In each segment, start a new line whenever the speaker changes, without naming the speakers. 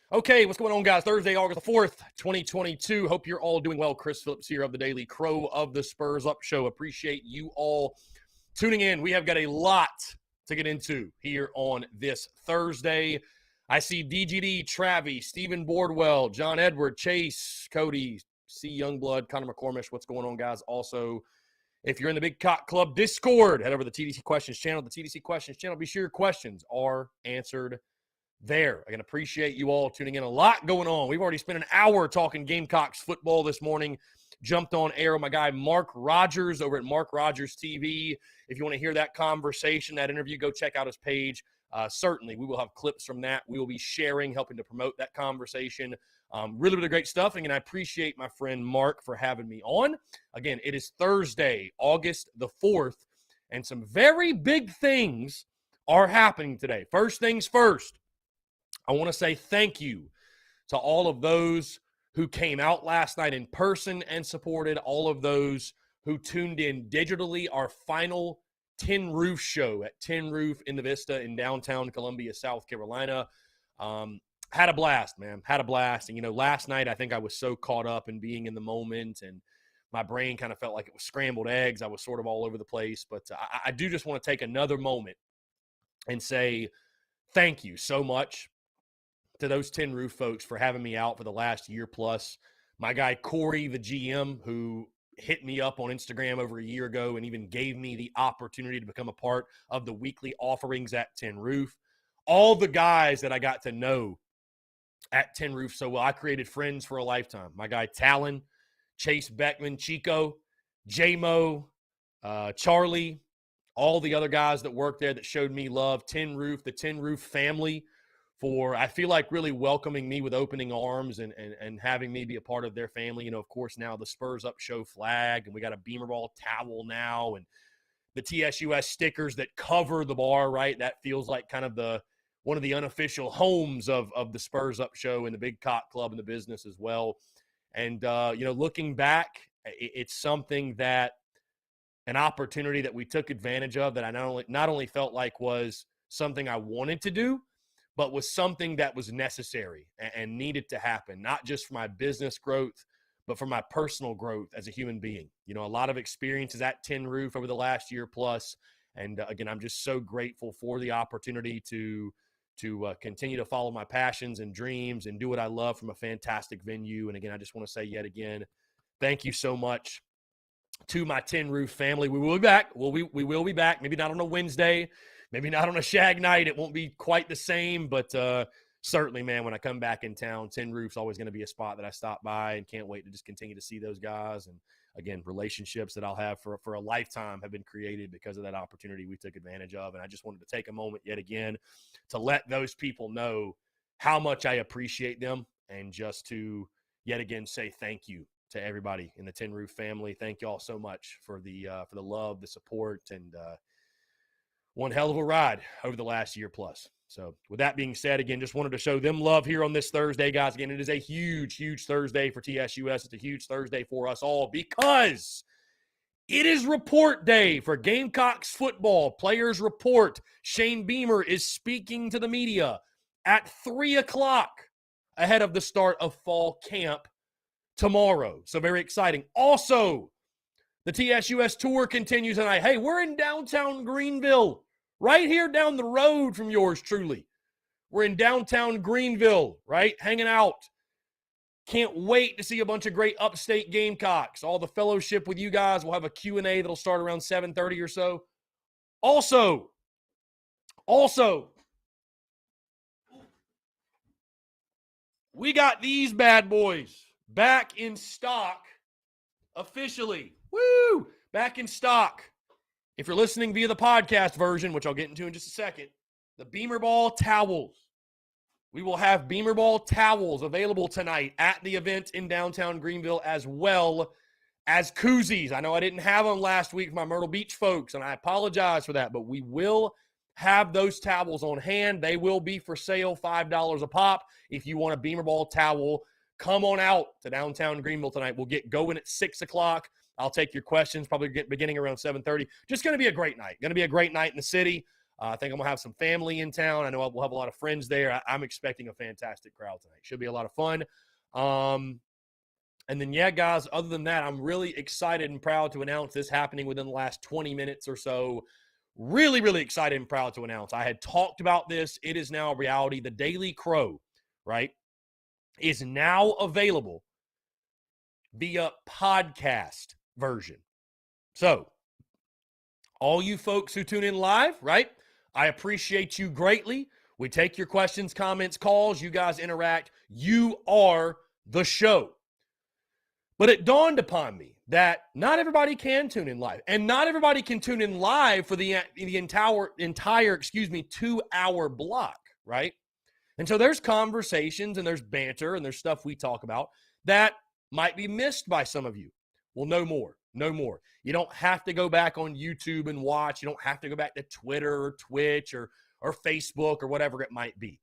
Okay, what's going on, guys? Thursday, August the 4th, 2022. Hope you're all doing well. Chris Phillips here of the Daily Crow of the Spurs Up Show. Appreciate you all tuning in. We have got a lot to get into here on this Thursday. I see DGD, Travi, Stephen Boardwell, John Edward, Chase, Cody, C. Youngblood, Connor McCormish. What's going on, guys? Also, if you're in the Big Cock Club Discord, head over to the TDC Questions channel. The TDC Questions channel, be sure your questions are answered there. I can appreciate you all tuning in. A lot going on. We've already spent an hour talking Gamecocks football this morning. Jumped on air with my guy Mark Rogers over at Mark Rogers TV. If you want to hear that conversation, that interview, go check out his page. Certainly, we will have clips from that. We will be sharing, helping to promote that conversation. Really great stuff. And again, I appreciate my friend Mark for having me on. Again, it is Thursday, August the 4th, and some very big things are happening today. First things first, I want to say thank you to all of those who came out last night in person and supported, all of those who tuned in digitally. Our final Tin Roof show at Tin Roof in the Vista in downtown Columbia, South Carolina. Had a blast, man. Had a blast. And, last night I think I was so caught up in being in the moment and my brain kind of felt like it was scrambled eggs. I was sort of all over the place. But I do just want to take another moment and say thank you so much to those Tin Roof folks for having me out for the last year plus. My guy Corey, the GM, who hit me up on Instagram over a year ago and even gave me the opportunity to become a part of the weekly offerings at Tin Roof. All the guys that I got to know at Tin Roof so well. I created friends for a lifetime. My guy Talon, Chase Beckman, Chico, J-Mo, Charlie, all the other guys that worked there that showed me love. Tin Roof, the Tin Roof family, for, I feel like, really welcoming me with opening arms and having me be a part of their family. Of course, now the Spurs Up Show flag, and we got a Beamer Ball towel now, and the TSUS stickers that cover the bar, right? That feels like kind of one of the unofficial homes of the Spurs Up Show and the Big Cock Club and the business as well. And, looking back, it's something that, an opportunity that we took advantage of that I not only felt like was something I wanted to do, but was something that was necessary and needed to happen, not just for my business growth, but for my personal growth as a human being. A lot of experiences at Tin Roof over the last year plus. And again, I'm just so grateful for the opportunity to continue to follow my passions and dreams and do what I love from a fantastic venue. And again, I just want to say yet again, thank you so much to my Tin Roof family. We will be back. We will be back. Maybe not on a Wednesday, maybe not on a shag night. It won't be quite the same, but certainly, man, when I come back in town, Tin Roof's always going to be a spot that I stop by and can't wait to just continue to see those guys. And again, relationships that I'll have for a lifetime have been created because of that opportunity we took advantage of. And I just wanted to take a moment yet again to let those people know how much I appreciate them and just to yet again say thank you to everybody in the Tin Roof family. Thank you all so much for the love, the support, and one hell of a ride over the last year plus. So with that being said, again, just wanted to show them love here on this Thursday, guys. Again, it is a huge Thursday for TSUS. It's a huge Thursday for us all because it is report day for Gamecocks football. Players report. Shane Beamer is speaking to the media at 3 o'clock ahead of the start of fall camp tomorrow. So very exciting. Also, the TSUS tour continues tonight. Hey, we're in downtown Greenville, right here down the road from yours truly. We're in downtown Greenville, right? Hanging out. Can't wait to see a bunch of great upstate Gamecocks. All the fellowship with you guys. We'll have a Q&A that'll start around 7:30 or so. Also, we got these bad boys back in stock officially. Woo! Back in stock. If you're listening via the podcast version, which I'll get into in just a second, the Beamer Ball towels. We will have Beamer Ball towels available tonight at the event in downtown Greenville, as well as koozies. I know I didn't have them last week for my Myrtle Beach folks, and I apologize for that, but we will have those towels on hand. They will be for sale, $5 a pop. If you want a Beamer Ball towel, come on out to downtown Greenville tonight. We'll get going at 6 o'clock. I'll take your questions, probably beginning around 7:30. Just going to be a great night. Going to be a great night in the city. I think I'm going to have some family in town. I know we'll have a lot of friends there. I'm expecting a fantastic crowd tonight. Should be a lot of fun. And then, yeah, guys, other than that, I'm really excited and proud to announce this happening within the last 20 minutes or so. Really, really excited and proud to announce. I had talked about this. It is now a reality. The Daily Crow, right, is now available via podcast version. So, all you folks who tune in live, right, I appreciate you greatly. We take your questions, comments, calls. You guys interact. You are the show. But it dawned upon me that not everybody can tune in live, and not everybody can tune in live for the entire 2-hour block, right? And so there's conversations and there's banter and there's stuff we talk about that might be missed by some of you. Well, no more. You don't have to go back on YouTube and watch. You don't have to go back to Twitter or Twitch or Facebook or whatever it might be.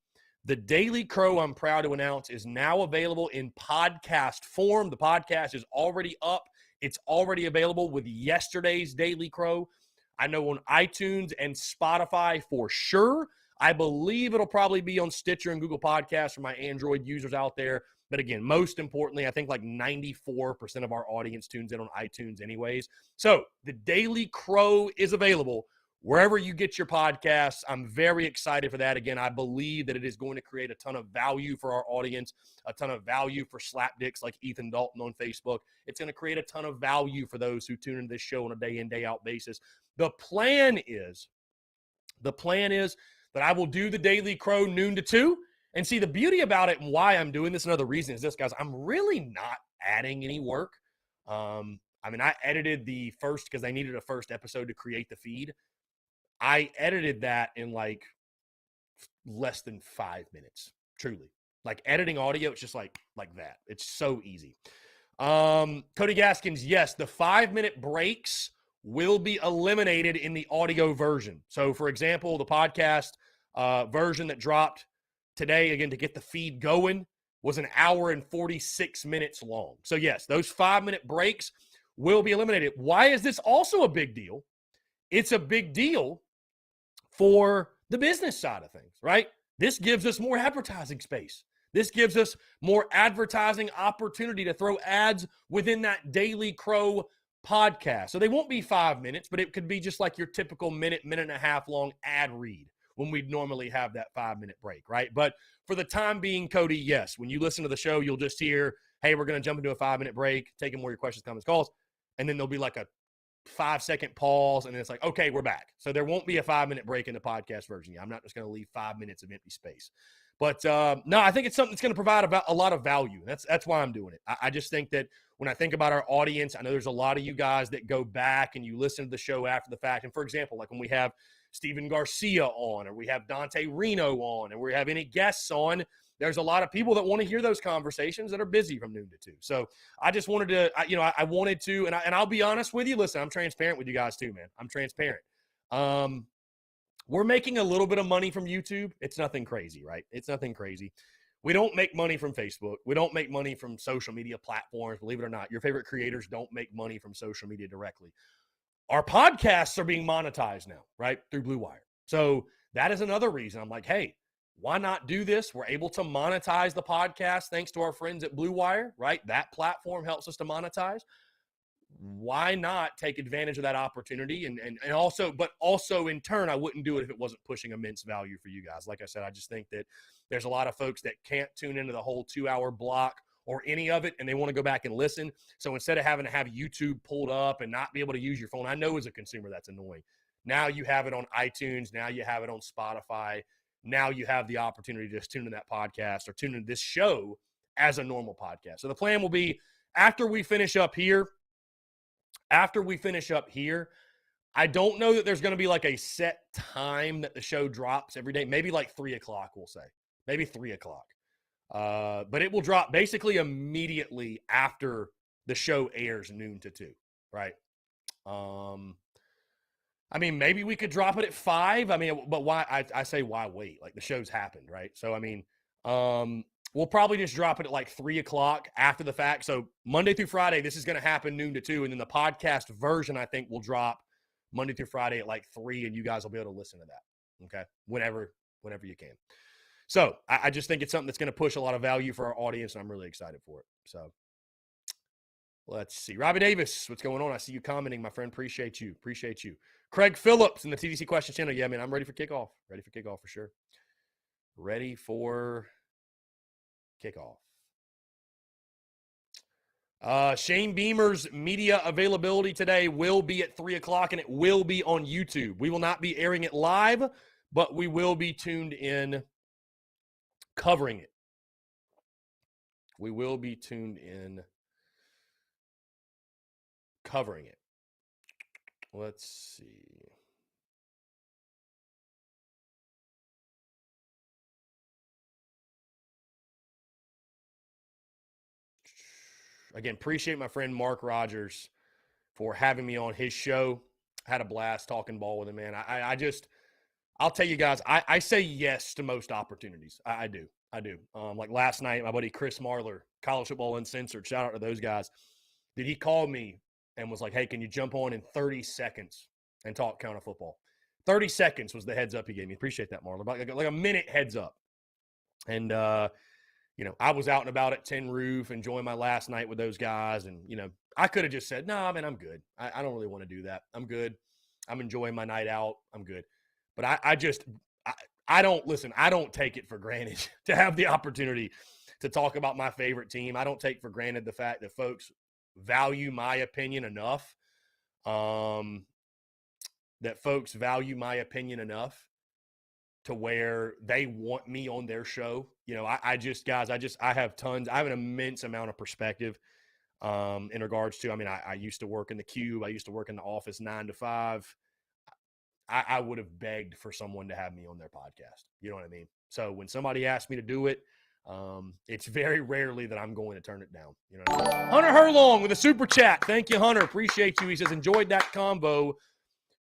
The Daily Crow, I'm proud to announce, is now available in podcast form. The podcast is already up. It's already available with yesterday's Daily Crow. I know on iTunes and Spotify for sure. I believe it'll probably be on Stitcher and Google Podcasts for my Android users out there. But again, most importantly, I think like 94% of our audience tunes in on iTunes anyways. So the Daily Crow is available wherever you get your podcasts. I'm very excited for that. Again, I believe that it is going to create a ton of value for our audience, a ton of value for slapdicks like Ethan Dalton on Facebook. It's going to create a ton of value for those who tune into this show on a day in, day out basis. The plan is that I will do the Daily Crow noon to 2. And see, the beauty about it and why I'm doing this, another reason is this, guys, I'm really not adding any work. I edited the first because I needed a first episode to create the feed. I edited that in like less than 5 minutes, truly. Like editing audio, it's just like that. It's so easy. Cody Gaskins, yes, the 5-minute breaks will be eliminated in the audio version. So, for example, the podcast version that dropped today, again, to get the feed going, was an hour and 46 minutes long. So, yes, those 5-minute breaks will be eliminated. Why is this also a big deal? It's a big deal for the business side of things, right? This gives us more advertising space. This gives us more advertising opportunity to throw ads within that Daily Crow podcast. So they won't be 5 minutes, but it could be just like your typical minute and a half long ad read when we'd normally have that 5-minute break, right? But for the time being, Cody, yes, when you listen to the show, you'll just hear, hey, we're going to jump into a 5-minute break, taking more of your questions, comments, calls, and then there'll be like a 5-second pause, and then it's like, okay, we're back. So there won't be a 5-minute break in the podcast version. I'm not just going to leave 5 minutes of empty space. But no, I think it's something that's going to provide a lot of value. That's why I'm doing it. I just think that when I think about our audience, I know there's a lot of you guys that go back and you listen to the show after the fact. And for example, like when we have Steven Garcia on, or we have Dante Reno on, and we have any guests on, there's a lot of people that want to hear those conversations that are busy from noon to 2. So I just wanted to, I wanted to, and I'll be honest with you. Listen, I'm transparent with you guys too, man. I'm transparent. We're making a little bit of money from YouTube. It's nothing crazy, right? It's nothing crazy. We don't make money from Facebook. We don't make money from social media platforms. Believe it or not, your favorite creators don't make money from social media directly. Our podcasts are being monetized now, right? Through Blue Wire. So that is another reason I'm like, hey, why not do this? We're able to monetize the podcast thanks to our friends at Blue Wire, right? That platform helps us to monetize. Why not take advantage of that opportunity? And also in turn, I wouldn't do it if it wasn't pushing immense value for you guys. Like I said, I just think that there's a lot of folks that can't tune into the whole 2-hour block or any of it, and they want to go back and listen. So instead of having to have YouTube pulled up and not be able to use your phone, I know as a consumer that's annoying. Now you have it on iTunes. Now you have it on Spotify. Now you have the opportunity to just tune in that podcast or tune in this show as a normal podcast. So the plan will be after we finish up here, I don't know that there's going to be like a set time that the show drops every day. Maybe like 3 o'clock, we'll say. Maybe 3 o'clock. But it will drop basically immediately after the show airs noon to 2, right? Maybe we could drop it at 5. But why? I say why wait? Like the show's happened, right? So, we'll probably just drop it at like 3 o'clock after the fact. So Monday through Friday, this is going to happen noon to 2. And then the podcast version, I think, will drop Monday through Friday at like 3. And you guys will be able to listen to that. Okay, whenever you can. So I just think it's something that's going to push a lot of value for our audience, and I'm really excited for it. So let's see. Robbie Davis, what's going on? I see you commenting, my friend. Appreciate you. Craig Phillips in the TDC Question Channel. Yeah, man, I'm ready for kickoff. Ready for kickoff for sure. Ready for kickoff. Shane Beamer's media availability today will be at 3 o'clock, and it will be on YouTube. We will not be airing it live, but we will be tuned in covering it. We will be tuned in covering it. Let's see. Again, appreciate my friend Mark Rogers for having me on his show. Had a blast talking ball with him, man. I'll tell you guys, I say yes to most opportunities. I do. Like last night, my buddy Chris Marler, College Football Uncensored, shout out to those guys. Did he call me and was like, hey, can you jump on in 30 seconds and talk counter football? 30 seconds was the heads up he gave me. Appreciate that, Marler. Like a minute heads up. And, I was out and about at Tin Roof, enjoying my last night with those guys. And, I could have just said, no, man, I'm good. I don't really want to do that. I'm good. I'm enjoying my night out. I'm good. But I don't take it for granted to have the opportunity to talk about my favorite team. I don't take for granted the fact that folks value my opinion enough. To where they want me on their show. I have tons. I have an immense amount of perspective in regards to, I used to work in the Cube. I used to work in the office 9 to 5. I would have begged for someone to have me on their podcast. You know what I mean? So when somebody asks me to do it, it's very rarely that I'm going to turn it down. You know what I mean? Hunter Herlong with a super chat. Thank you, Hunter. Appreciate you. He says, enjoyed that combo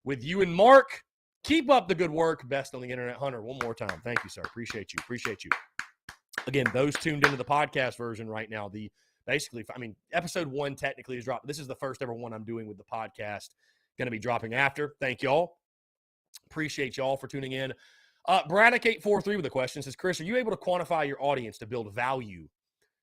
with you and Mark. Keep up the good work. Best on the internet. Hunter, one more time. Thank you, sir. Appreciate you. Again, those tuned into the podcast version right now, episode 1 technically is dropped. This is the first ever one I'm doing with the podcast. Going to be dropping after. Thank y'all. Appreciate y'all for tuning in. Braddock843 with a question says, Chris, are you able to quantify your audience to build value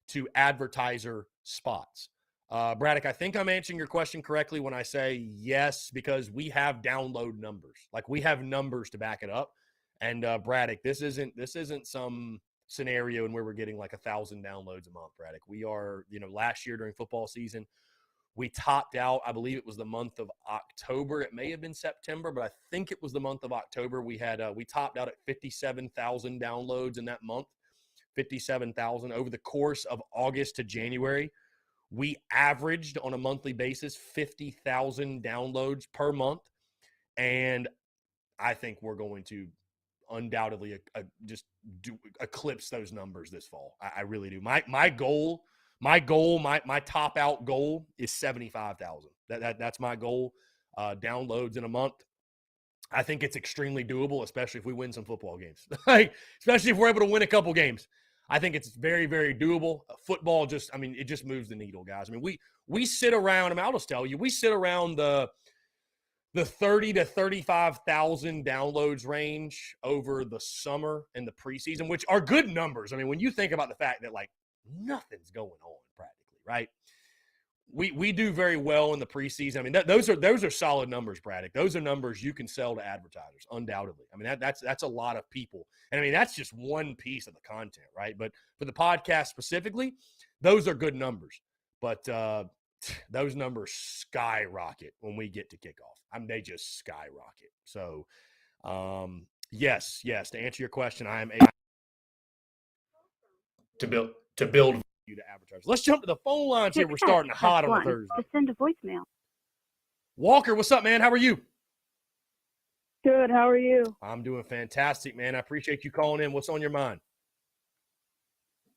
to advertiser spots? Braddock, I think I'm answering your question correctly when I say yes, because we have download numbers. Like, we have numbers to back it up. And Braddock, this isn't some scenario in where we're getting like 1,000 downloads a month, Braddock. We are, last year during football season, we topped out, I believe it was the month of October. It may have been September, but I think it was the month of October. We topped out at 57,000 downloads in that month, 57,000 over the course of August to January. We averaged on a monthly basis 50,000 downloads per month, and I think we're going to undoubtedly eclipse those numbers this fall. I really do. My top out goal is 75,000. That's my goal. Downloads in a month. I think it's extremely doable, especially if we win some football games. Especially if we're able to win a couple games. I think it's very, very doable. Football it just moves the needle, guys. We sit around, I'll just tell you, we sit around the 30 to 35,000 downloads range over the summer and the preseason, which are good numbers. When you think about the fact that nothing's going on practically, right? We do very well in the preseason. Those are solid numbers, Braddock. Those are numbers you can sell to advertisers, undoubtedly. That's a lot of people. And that's just one piece of the content, right? But for the podcast specifically, those are good numbers. But those numbers skyrocket when we get to kickoff. They just skyrocket. So, yes. To answer your question, I am to build value to advertisers. Let's jump to the phone lines here. We're starting hot on a Thursday.
To send a voicemail.
Walker, what's up, man? How are you?
Good. How are you?
I'm doing fantastic, man. I appreciate you calling in. What's on your mind?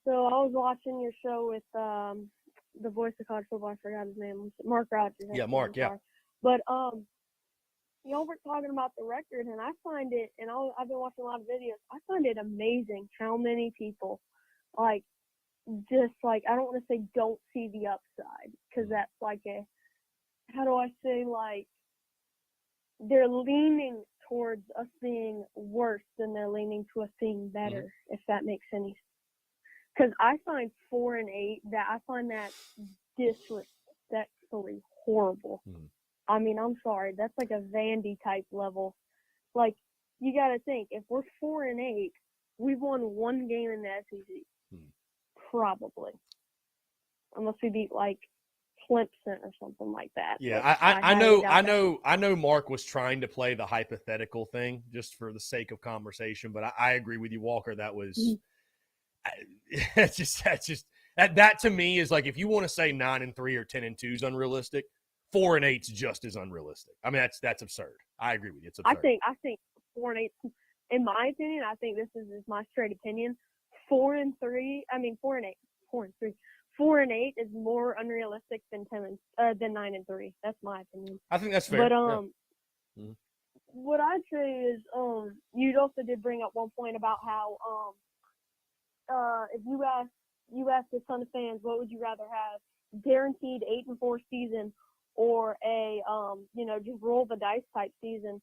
So I was watching your show with the voice of college football. I forgot his name. Mark Rogers.
Yeah, Mark. Yeah.
But y'all were talking about the record, and I find it, and I've been watching a lot of videos. I find it amazing how many people, I don't want to say don't see the upside, because that's how do I say, they're leaning towards us being worse than they're leaning to us being better, if that makes any sense. Because I find 4-8 I find that disrespectfully horrible. I mean, I'm sorry, that's like a Vandy type level. Like, you got to think, if we're 4-8, we've won one game in the SEC, probably, unless we beat like Clemson or something like that.
Yeah, I know Mark was trying to play the hypothetical thing just for the sake of conversation, but I agree with you, Walker. That was that to me is like, if you want to say 9-3 or 10-2 is unrealistic, 4-8 is just as unrealistic. I mean, that's absurd. I agree with you. It's absurd.
I think 4-8, in my opinion, I think this is my straight opinion. 4-3. I mean 4-8. 4-3. 4-8 is more unrealistic than 9-3. That's my opinion.
I think that's fair.
But what I'd say is you also did bring up one point about how if you ask a ton of fans, what would you rather have, guaranteed 8-4 season or a just roll the dice type season?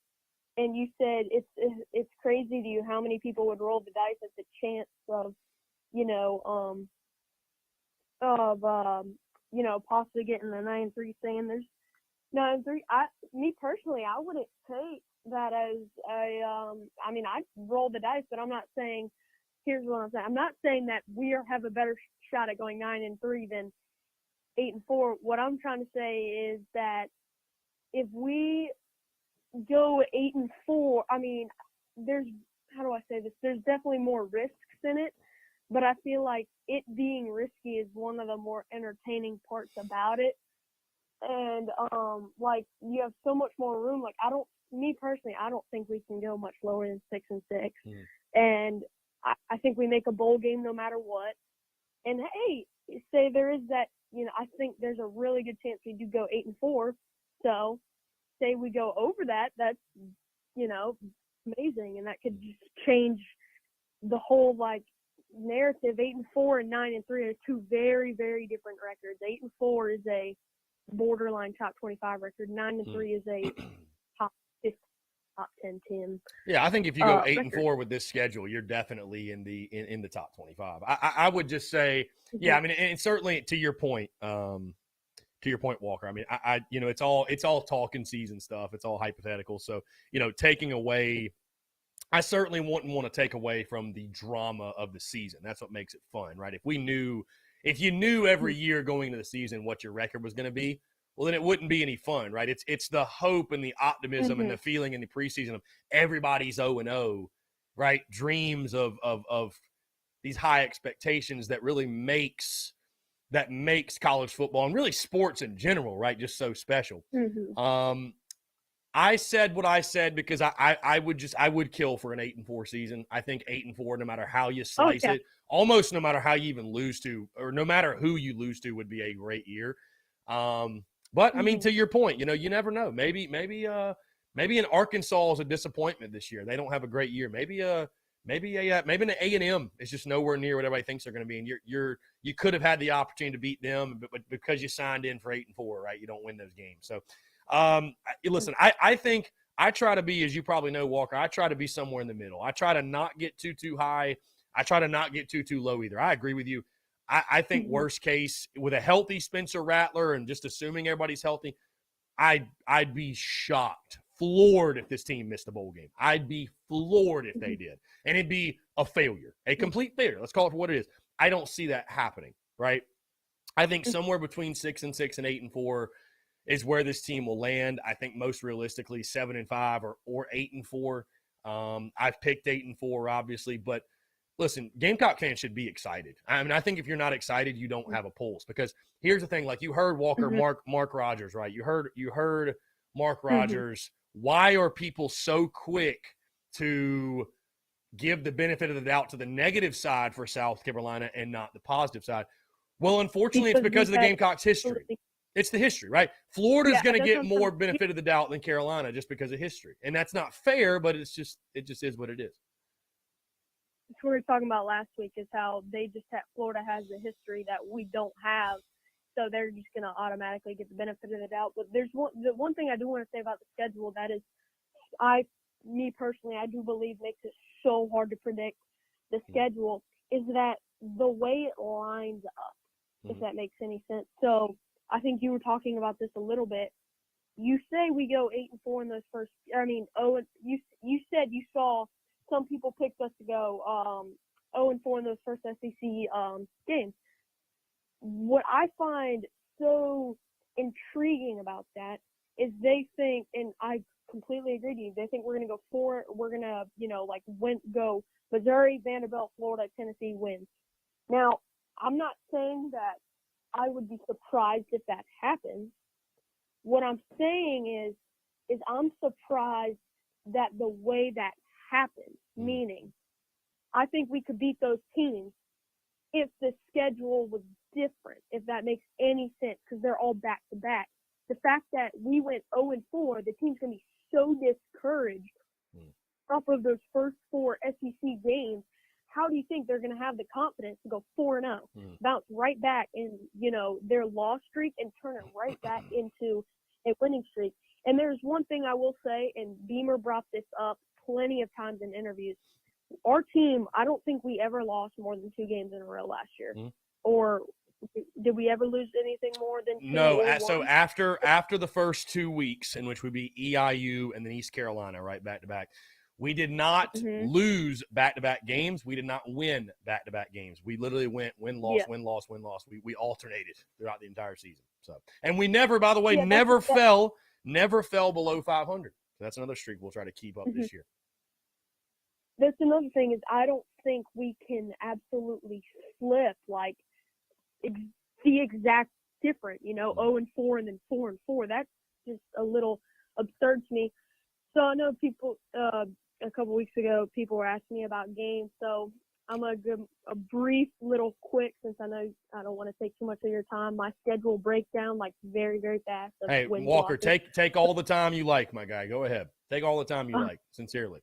And you said it's crazy to you how many people would roll the dice at the chance of possibly getting the 9-3 saying there's 9-3. Me personally, I wouldn't take that as I'd roll the dice, but I'm not saying, here's what I'm saying. I'm not saying that we have a better shot at going 9-3 than 8-4. What I'm trying to say is that if we go 8-4, I mean, how do I say this? There's definitely more risks in it, but I feel like it being risky is one of the more entertaining parts about it. And like, you have so much more room. Like, me personally, I don't think we can go much lower than 6-6. And I think we make a bowl game no matter what. And hey, say there is that, I think there's a really good chance we do go 8-4. So say we go over that, that's, amazing. And that could just change the whole, like, narrative. 8-4 and 9-3 are two very, very different records. 8-4 is a borderline top 25 record. 9-3 is a top 50, top 10 team.
Yeah, I think if you go 8-4 with this schedule, you're definitely in the top 25. I would just say, yeah. I mean, and certainly to your point, Walker. I mean, it's all talking season stuff. It's all hypothetical. So taking away, I certainly wouldn't want to take away from the drama of the season. That's what makes it fun, right? If you knew every year going into the season what your record was going to be, well, then it wouldn't be any fun, right? It's the hope and the optimism and the feeling in the preseason of everybody's 0-0, right? Dreams of these high expectations that really makes college football and really sports in general, right, just so special. I said what I said because I would kill for an 8-4 season. I think 8-4, no matter how you slice it, almost no matter how you even lose to, or no matter who you lose to, would be a great year. But I mean, to your point, you never know. Maybe in Arkansas is a disappointment this year. They don't have a great year. Maybe an A&M is just nowhere near what everybody thinks they're going to be. And you could have had the opportunity to beat them, but because you signed in for 8-4, right, you don't win those games. So, listen, I think I try to be, as you probably know, Walker, I try to be somewhere in the middle. I try to not get too high. I try to not get too low either. I agree with you. I think worst case, with a healthy Spencer Rattler and just assuming everybody's healthy, I'd be shocked, floored if this team missed a bowl game. I'd be floored if they did. And it'd be a failure, a complete failure. Let's call it for what it is. I don't see that happening, right? I think somewhere between 6-6 and 8-4 is where this team will land. I think most realistically 7-5 or 8-4. I've picked 8-4, obviously, but listen, Gamecock fans should be excited. I mean, I think if you're not excited, you don't have a pulse, because here's the thing. Like, you heard Walker, Mark Rogers, right? You heard Mark Rogers. Why are people so quick to give the benefit of the doubt to the negative side for South Carolina and not the positive side? Well, unfortunately, it's because of the Gamecocks' history. It's the history, right? Florida's going to get more benefit of the doubt than Carolina just because of history. And that's not fair, but it just is what it is.
What we were talking about last week is how Florida has a history that we don't have, so they're just going to automatically get the benefit of the doubt. But there's the one thing I do want to say about the schedule, that is, I me personally, I do believe makes it so hard to predict the schedule is that the way it lines up, if that makes any sense. So I think you were talking about this a little bit. You say we go 8-4 in those first. I mean, you said you saw some people picked us to go 0-4 in those first SEC games. What I find so intriguing about that is they think, and I completely agree with you, they think we're going to go we're going to, go Missouri, Vanderbilt, Florida, Tennessee wins. Now, I'm not saying that I would be surprised if that happens. What I'm saying is I'm surprised that the way that happened, meaning I think we could beat those teams if the schedule was different, if that makes any sense, because they're all back-to-back. The fact that we went 0-4, the team's going to be so discouraged off of those first 4 SEC games. How do you think they're going to have the confidence to go 4-0, bounce right back in, their loss streak and turn it right back into a winning streak? And there's one thing I will say, and Beamer brought this up plenty of times in interviews. Our team, I don't think we ever lost more than 2 games in a row last year. Or did we ever lose anything more than 2?
No. So after the first 2 weeks in which we beat EIU and then East Carolina, right, back to back, we did not lose back-to-back games. We did not win back-to-back games. We literally went win-loss, win-loss, win-loss. We alternated throughout the entire season. So, and we never, by the way, never fell below 500. So that's another streak we'll try to keep up this year.
That's another thing is I don't think we can absolutely flip like the exact different, 0-4 and then 4-4. That's just a little absurd to me. So I know people a couple weeks ago, people were asking me about games. So I'm going to give a brief little quick, since I know I don't want to take too much of your time, my schedule breakdown like very, very fast.
Hey, Walker, take all the time you like, my guy. Go ahead. Take all the time you like, sincerely.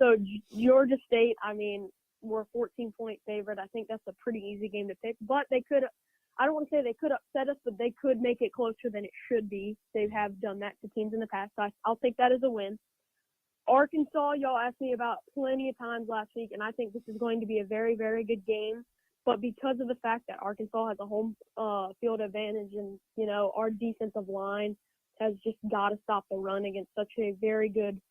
So Georgia State, I mean, we're a 14-point favorite. I think that's a pretty easy game to pick. But they could – I don't want to say they could upset us, but they could make it closer than it should be. They have done that to teams in the past. So I'll take that as a win. Arkansas, y'all asked me about plenty of times last week, and I think this is going to be a very, very good game. But because of the fact that Arkansas has a home field advantage and, our defensive line has just got to stop the run against such a very good –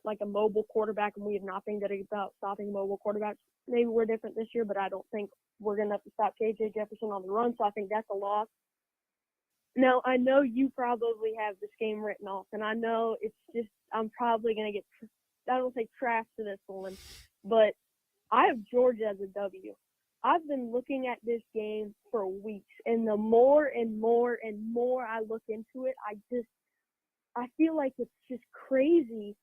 like a mobile quarterback, and we have not been good about stopping mobile quarterbacks. Maybe we're different this year, but I don't think we're going to have to stop K.J. Jefferson on the run, so I think that's a loss. Now, I know you probably have this game written off, and I know it's just I'm probably going to get – I don't say trash to this one, but I have Georgia as a W. I've been looking at this game for weeks, and the more and more and more I look into it, I feel like it's just crazy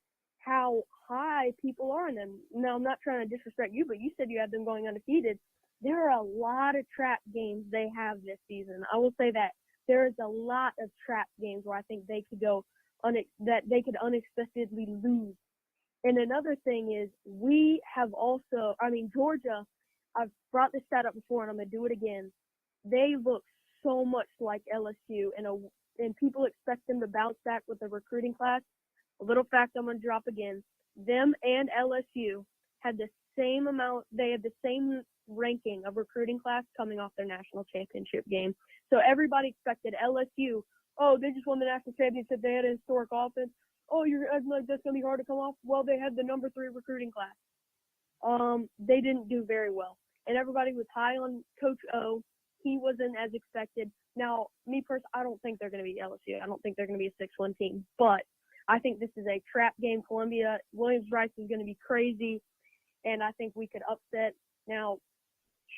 how high people are in them. Now, I'm not trying to disrespect you, but you said you had them going undefeated. There are a lot of trap games they have this season. I will say that there is a lot of trap games where I think they could go that they could unexpectedly lose. And another thing is we have also, Georgia, I've brought this stat up before and I'm going to do it again. They look so much like LSU and people expect them to bounce back with the recruiting class. A little fact I'm going to drop again. Them and LSU had the same amount, they had the same ranking of recruiting class coming off their national championship game. So everybody expected LSU, they just won the national championship. They had a historic offense. You're acting like that's going to be hard to come off. Well, they had the number 3 recruiting class. They didn't do very well. And everybody was high on Coach O. He wasn't as expected. Now, me personally, I don't think they're going to be LSU. I don't think they're going to be a 6-1 team. But I think this is a trap game. Williams-Rice is going to be crazy, and I think we could upset. Now,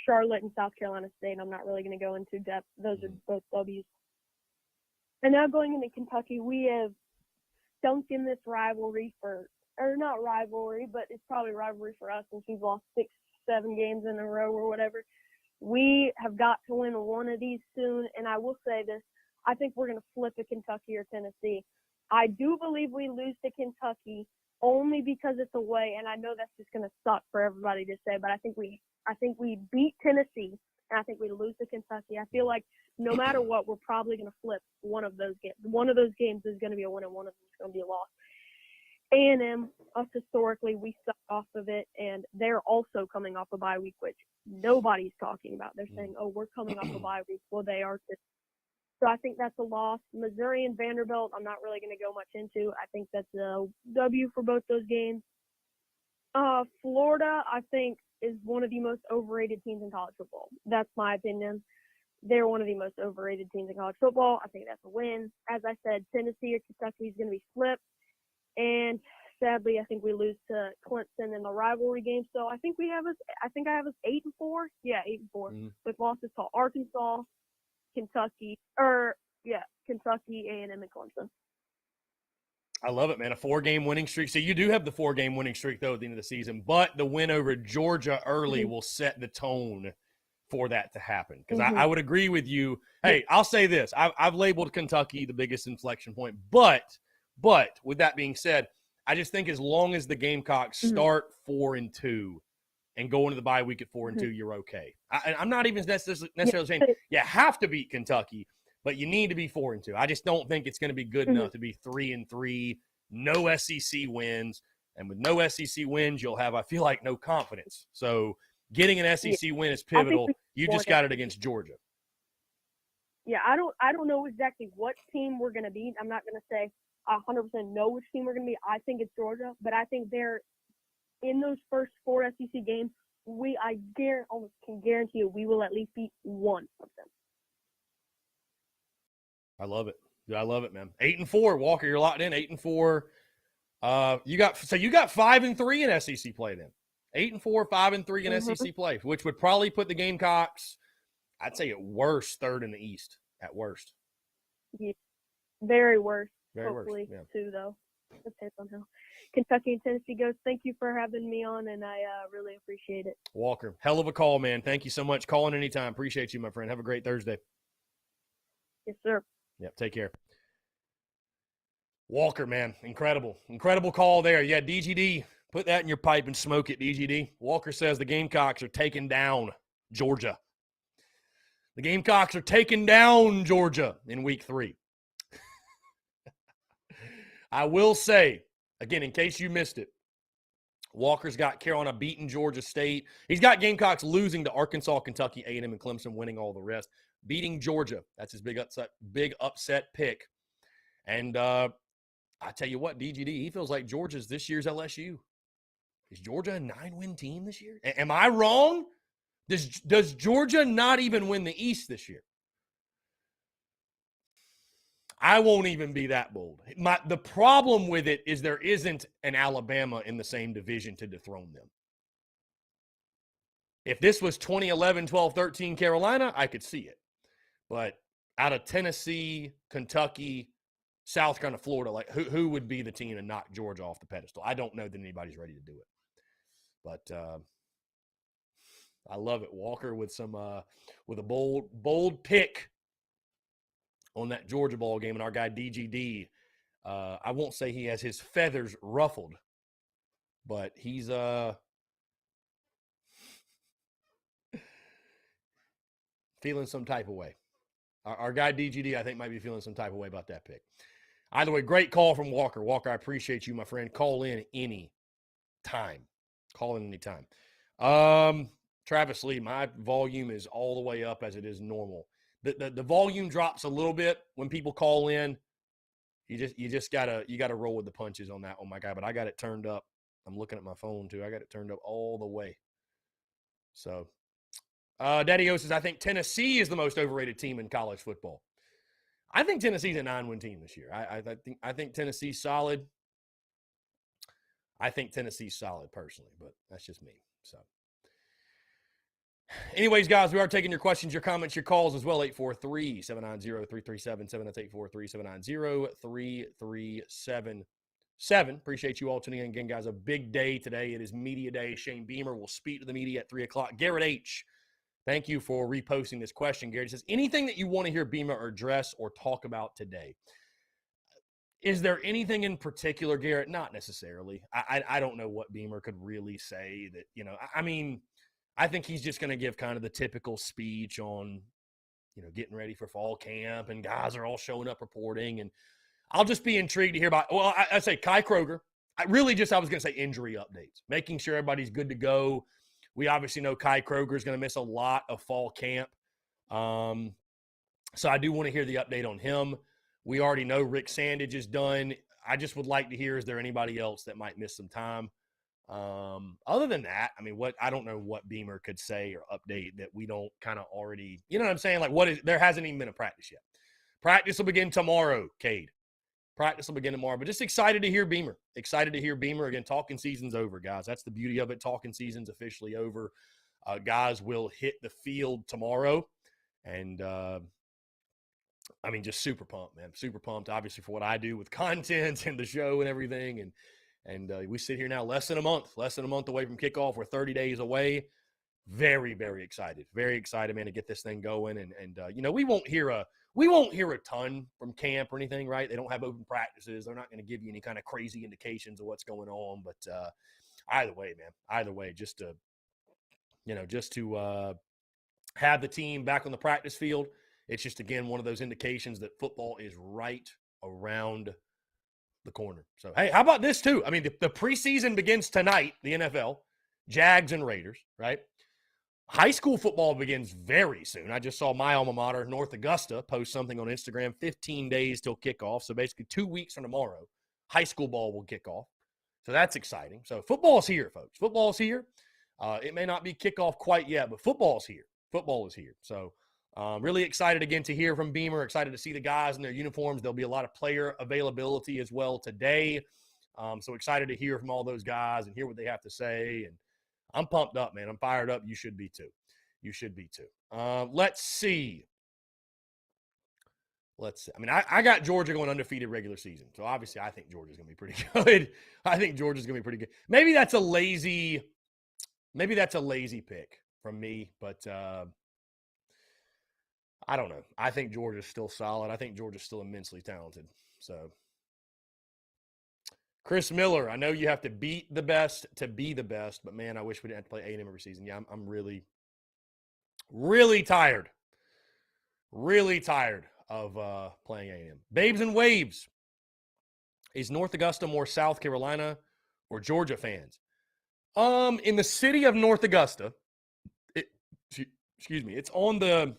Charlotte and South Carolina State, I'm not really going to go into depth. Those are both W's. And now going into Kentucky, we have stunk in this rivalry not rivalry, but it's probably rivalry for us since we've lost 6-7 games in a row or whatever. We have got to win one of these soon, and I will say this. I think we're going to flip to Kentucky or Tennessee. I do believe we lose to Kentucky only because it's away, and I know that's just going to suck for everybody to say, but I think we beat Tennessee, and I think we lose to Kentucky. I feel like no matter what, we're probably going to flip one of those games. One of those games is going to be a win, and one of them is going to be a loss. A&M, us historically, we suck off of it, and they're also coming off a bye week, which nobody's talking about. They're saying, oh, we're coming off a bye week. Well, they are too. So I think that's a loss. Missouri and Vanderbilt, I'm not really going to go much into. I think that's a W for both those games. Florida, I think, is one of the most overrated teams in college football. That's my opinion. They're one of the most overrated teams in college football. I think that's a win. As I said, Tennessee or Kentucky is going to be flipped. And sadly, I think we lose to Clemson in the rivalry game. So I think I have us 8-4. Yeah, 8-4 with losses to Arkansas, Kentucky, A&M, and Clemson.
I love it, man. A 4-game winning streak. So you do have the 4-game winning streak, though, at the end of the season. But the win over Georgia early will set the tone for that to happen. Because I would agree with you. Hey, I'll say this. I've labeled Kentucky the biggest inflection point. But with that being said, I just think as long as the Gamecocks start 4-2 and go into the bye week at 4-2, you're okay. I'm not even necessarily saying you have to beat Kentucky, but you need to be 4-2. I just don't think it's going to be good enough to be 3-3, no SEC wins. And with no SEC wins, you'll have, I feel like, no confidence. So getting an SEC win is pivotal. You just got it against Georgia.
Yeah, I don't know exactly what team we're going to beat. I'm not going to say I 100% know which team we're going to be. I think it's Georgia, but I think they're in those first 4 SEC games. Almost can guarantee you we will at least beat one of them.
I love it. I love it, man. 8-4, Walker. You're locked in. 8-4. You got 5-3 in SEC play then. 8-4, 5-3 in SEC play, which would probably put the Gamecocks, I'd say at worst, 3rd in the East. At worst.
Yeah, very worst.
Very
hopefully,
worst.
Too, though. Depends on how Kentucky and Tennessee goes. Thank you for having me on, and I really appreciate it.
Walker, hell of a call, man. Thank you so much. Call in anytime. Appreciate you, my friend. Have a great Thursday.
Yes, sir.
Yep, take care. Walker, man, incredible call there. Yeah, DGD, put that in your pipe and smoke it, DGD. Walker says the Gamecocks are taking down Georgia. The Gamecocks are taking down Georgia in week 3. I will say, again, in case you missed it, Walker's got Carolina beating Georgia State. He's got Gamecocks losing to Arkansas, Kentucky, A&M, and Clemson, winning all the rest. Beating Georgia. That's his big upset pick. And I tell you what, DGD, he feels like Georgia's this year's LSU. Is Georgia a 9-win team this year? Am I wrong? Does Georgia not even win the East this year? I won't even be that bold. The problem with it is there isn't an Alabama in the same division to dethrone them. If this was 2011, 12, 13 Carolina, I could see it. But out of Tennessee, Kentucky, South Carolina, Florida, like who would be the team to knock Georgia off the pedestal? I don't know that anybody's ready to do it. But I love it. Walker with a bold pick on that Georgia ball game, and our guy DGD, I won't say he has his feathers ruffled, but he's feeling some type of way. Our guy DGD, I think, might be feeling some type of way about that pick. Either way, great call from Walker. Walker, I appreciate you, my friend. Call in any time. Travis Lee, my volume is all the way up as it is normal. The volume drops a little bit when people call in. You just gotta roll with the punches on that one, my guy. But I got it turned up. I'm looking at my phone too. I got it turned up all the way. So, Daddy O says, I think Tennessee is the most overrated team in college football. I think Tennessee's a 9-win team this year. I think Tennessee's solid. I think Tennessee's solid personally, but that's just me. So. Anyways, guys, we are taking your questions, your comments, your calls as well. 843-790-3377. That's 843-790-3377. Appreciate you all tuning in again, guys. A big day today. It is Media Day. Shane Beamer will speak to the media at 3 o'clock. Garrett H., thank you for reposting this question. Garrett says, anything that you want to hear Beamer address or talk about today? Is there anything in particular, Garrett? Not necessarily. I don't know what Beamer could really say that, I mean, I think he's just going to give kind of the typical speech on, getting ready for fall camp and guys are all showing up reporting. And I'll just be intrigued to hear about, I say Kai Kroger. I was going to say injury updates, making sure everybody's good to go. We obviously know Kai Kroger is going to miss a lot of fall camp. So I do want to hear the update on him. We already know Rick Sandage is done. I just would like to hear, is there anybody else that might miss some time? Other than that, I mean, I don't know what Beamer could say or update that we don't kind of already, you know what I'm saying? Like, there hasn't even been a practice yet. Practice will begin tomorrow, Cade. Practice will begin tomorrow, but just excited to hear Beamer. Excited to hear Beamer. Again, talking season's over, guys. That's the beauty of it. Talking season's officially over. Guys will hit the field tomorrow. And, I mean, just super pumped, man. Super pumped, obviously, for what I do with content and the show and everything. And we sit here now less than a month away from kickoff. We're 30 days away. Very, very excited. Very excited, man, to get this thing going. And you know, we won't hear a ton from camp or anything, right? They don't have open practices. They're not going to give you any kind of crazy indications of what's going on. But either way, man, just to have the team back on the practice field. It's just, again, one of those indications that football is right around the corner. So, hey, how about this too? I mean, the preseason begins tonight, the NFL, Jags and Raiders, right? High school football begins very soon. I just saw my alma mater, North Augusta, post something on Instagram, 15 days till kickoff. So basically 2 weeks from tomorrow, high school ball will kick off. So that's exciting. So football's here, folks. Football's here. It may not be kickoff quite yet, but football's here. Football is here. So really excited again to hear from Beamer. Excited to see the guys in their uniforms. There'll be a lot of player availability as well today. So excited to hear from all those guys and hear what they have to say. And I'm pumped up, man. I'm fired up. You should be too. Let's see. I mean, I got Georgia going undefeated regular season. So obviously I think Georgia's going to be pretty good. Maybe that's a lazy pick from me, but I don't know. I think Georgia's still solid. I think Georgia's still immensely talented. So, Chris Miller, I know you have to beat the best to be the best, but man, I wish we didn't have to play A&M every season. Yeah, I'm really, really tired. Really tired of playing A&M. Babes and Waves. Is North Augusta more South Carolina or Georgia fans? In the city of North Augusta, it's on the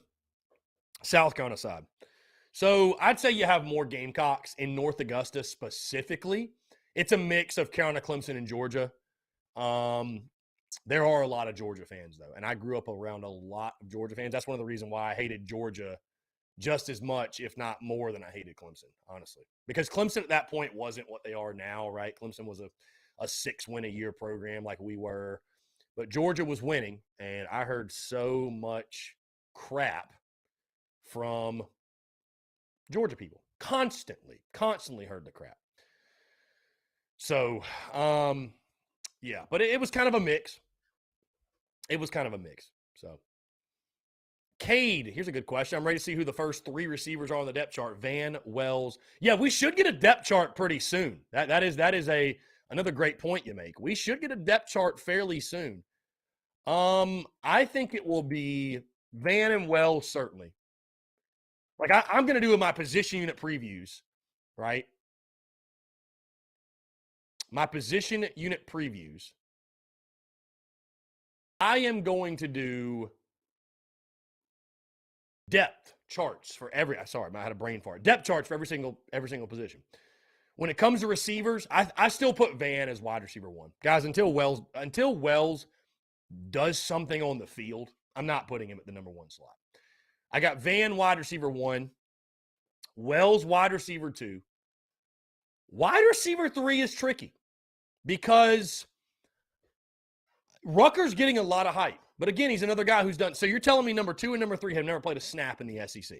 South Carolina side. So I'd say you have more Gamecocks in North Augusta specifically. It's a mix of Carolina, Clemson, and Georgia. There are a lot of Georgia fans, though, and I grew up around a lot of Georgia fans. That's one of the reasons why I hated Georgia just as much, if not more, than I hated Clemson, honestly. Because Clemson at that point wasn't what they are now, right? Clemson was a 6-win-a-year program like we were. But Georgia was winning, and I heard so much crap from Georgia people. Constantly heard the crap. So, yeah. But it was kind of a mix. So, Cade, here's a good question. I'm ready to see who the first 3 receivers are on the depth chart. Van, Wells. Yeah, we should get a depth chart pretty soon. That is another great point you make. We should get a depth chart fairly soon. I think it will be Van and Wells, certainly. Like, I'm going to do my position unit previews, right? My position unit previews. I am going to do depth charts for every. Sorry, I had a brain fart. Depth charts for every single position. When it comes to receivers, I still put Van as wide receiver 1, guys. Until Wells does something on the field, I'm not putting him at the number 1 slot. I got Van wide receiver 1, Wells wide receiver 2. Wide receiver 3 is tricky because Rutgers getting a lot of hype. But again, he's another guy who's done. So you're telling me number 2 and number 3 have never played a snap in the SEC.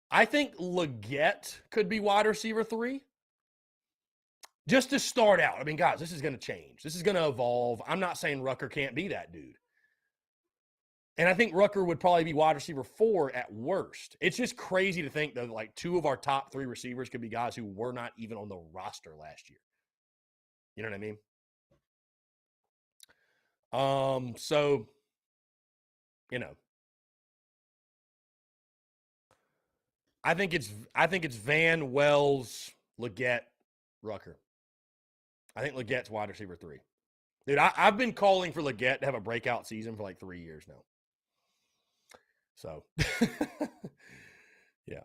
I think Leggett could be wide receiver 3. Just to start out. I mean, guys, this is going to change. This is going to evolve. I'm not saying Rucker can't be that dude. And I think Rucker would probably be wide receiver 4 at worst. It's just crazy to think that like 2 of our top 3 receivers could be guys who were not even on the roster last year. You know what I mean? So, you know, I think it's Van, Wells, Leggett, Rucker. I think Legette's wide receiver 3. Dude, I've been calling for Legette to have a breakout season for like 3 years now. So, yeah.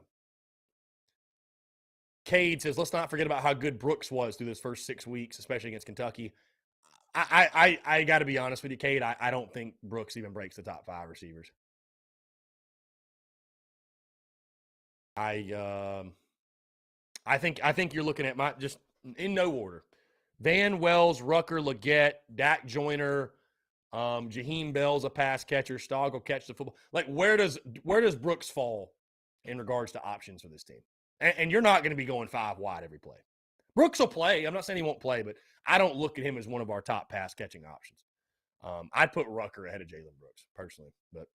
Cade says, let's not forget about how good Brooks was through those first 6 weeks, especially against Kentucky. I got to be honest with you, Cade. I don't think Brooks even breaks the top 5 receivers. I think you're looking at just in no order. Van Wells, Rucker, Legette, Dak Joyner, Jaheim Bell's a pass catcher. Stogg will catch the football. Like, where does Brooks fall in regards to options for this team? And you're not going to be going 5 wide every play. Brooks will play. I'm not saying he won't play, but I don't look at him as one of our top pass catching options. I'd put Rucker ahead of Jalen Brooks personally, but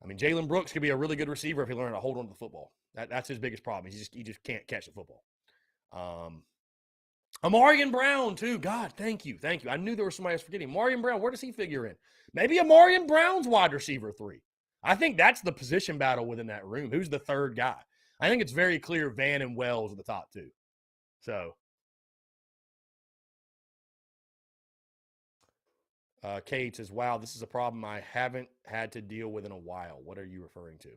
I mean, Jalen Brooks could be a really good receiver if he learned to hold on to the football. That's his biggest problem. He just can't catch the football. Amarian Brown, too. God, thank you. I knew there was somebody else forgetting. Amarian Brown, where does he figure in? Maybe Amarian Brown's wide receiver 3. I think that's the position battle within that room. Who's the third guy? I think it's very clear Van and Wells are the top 2. So, Kate says, wow, this is a problem I haven't had to deal with in a while. What are you referring to?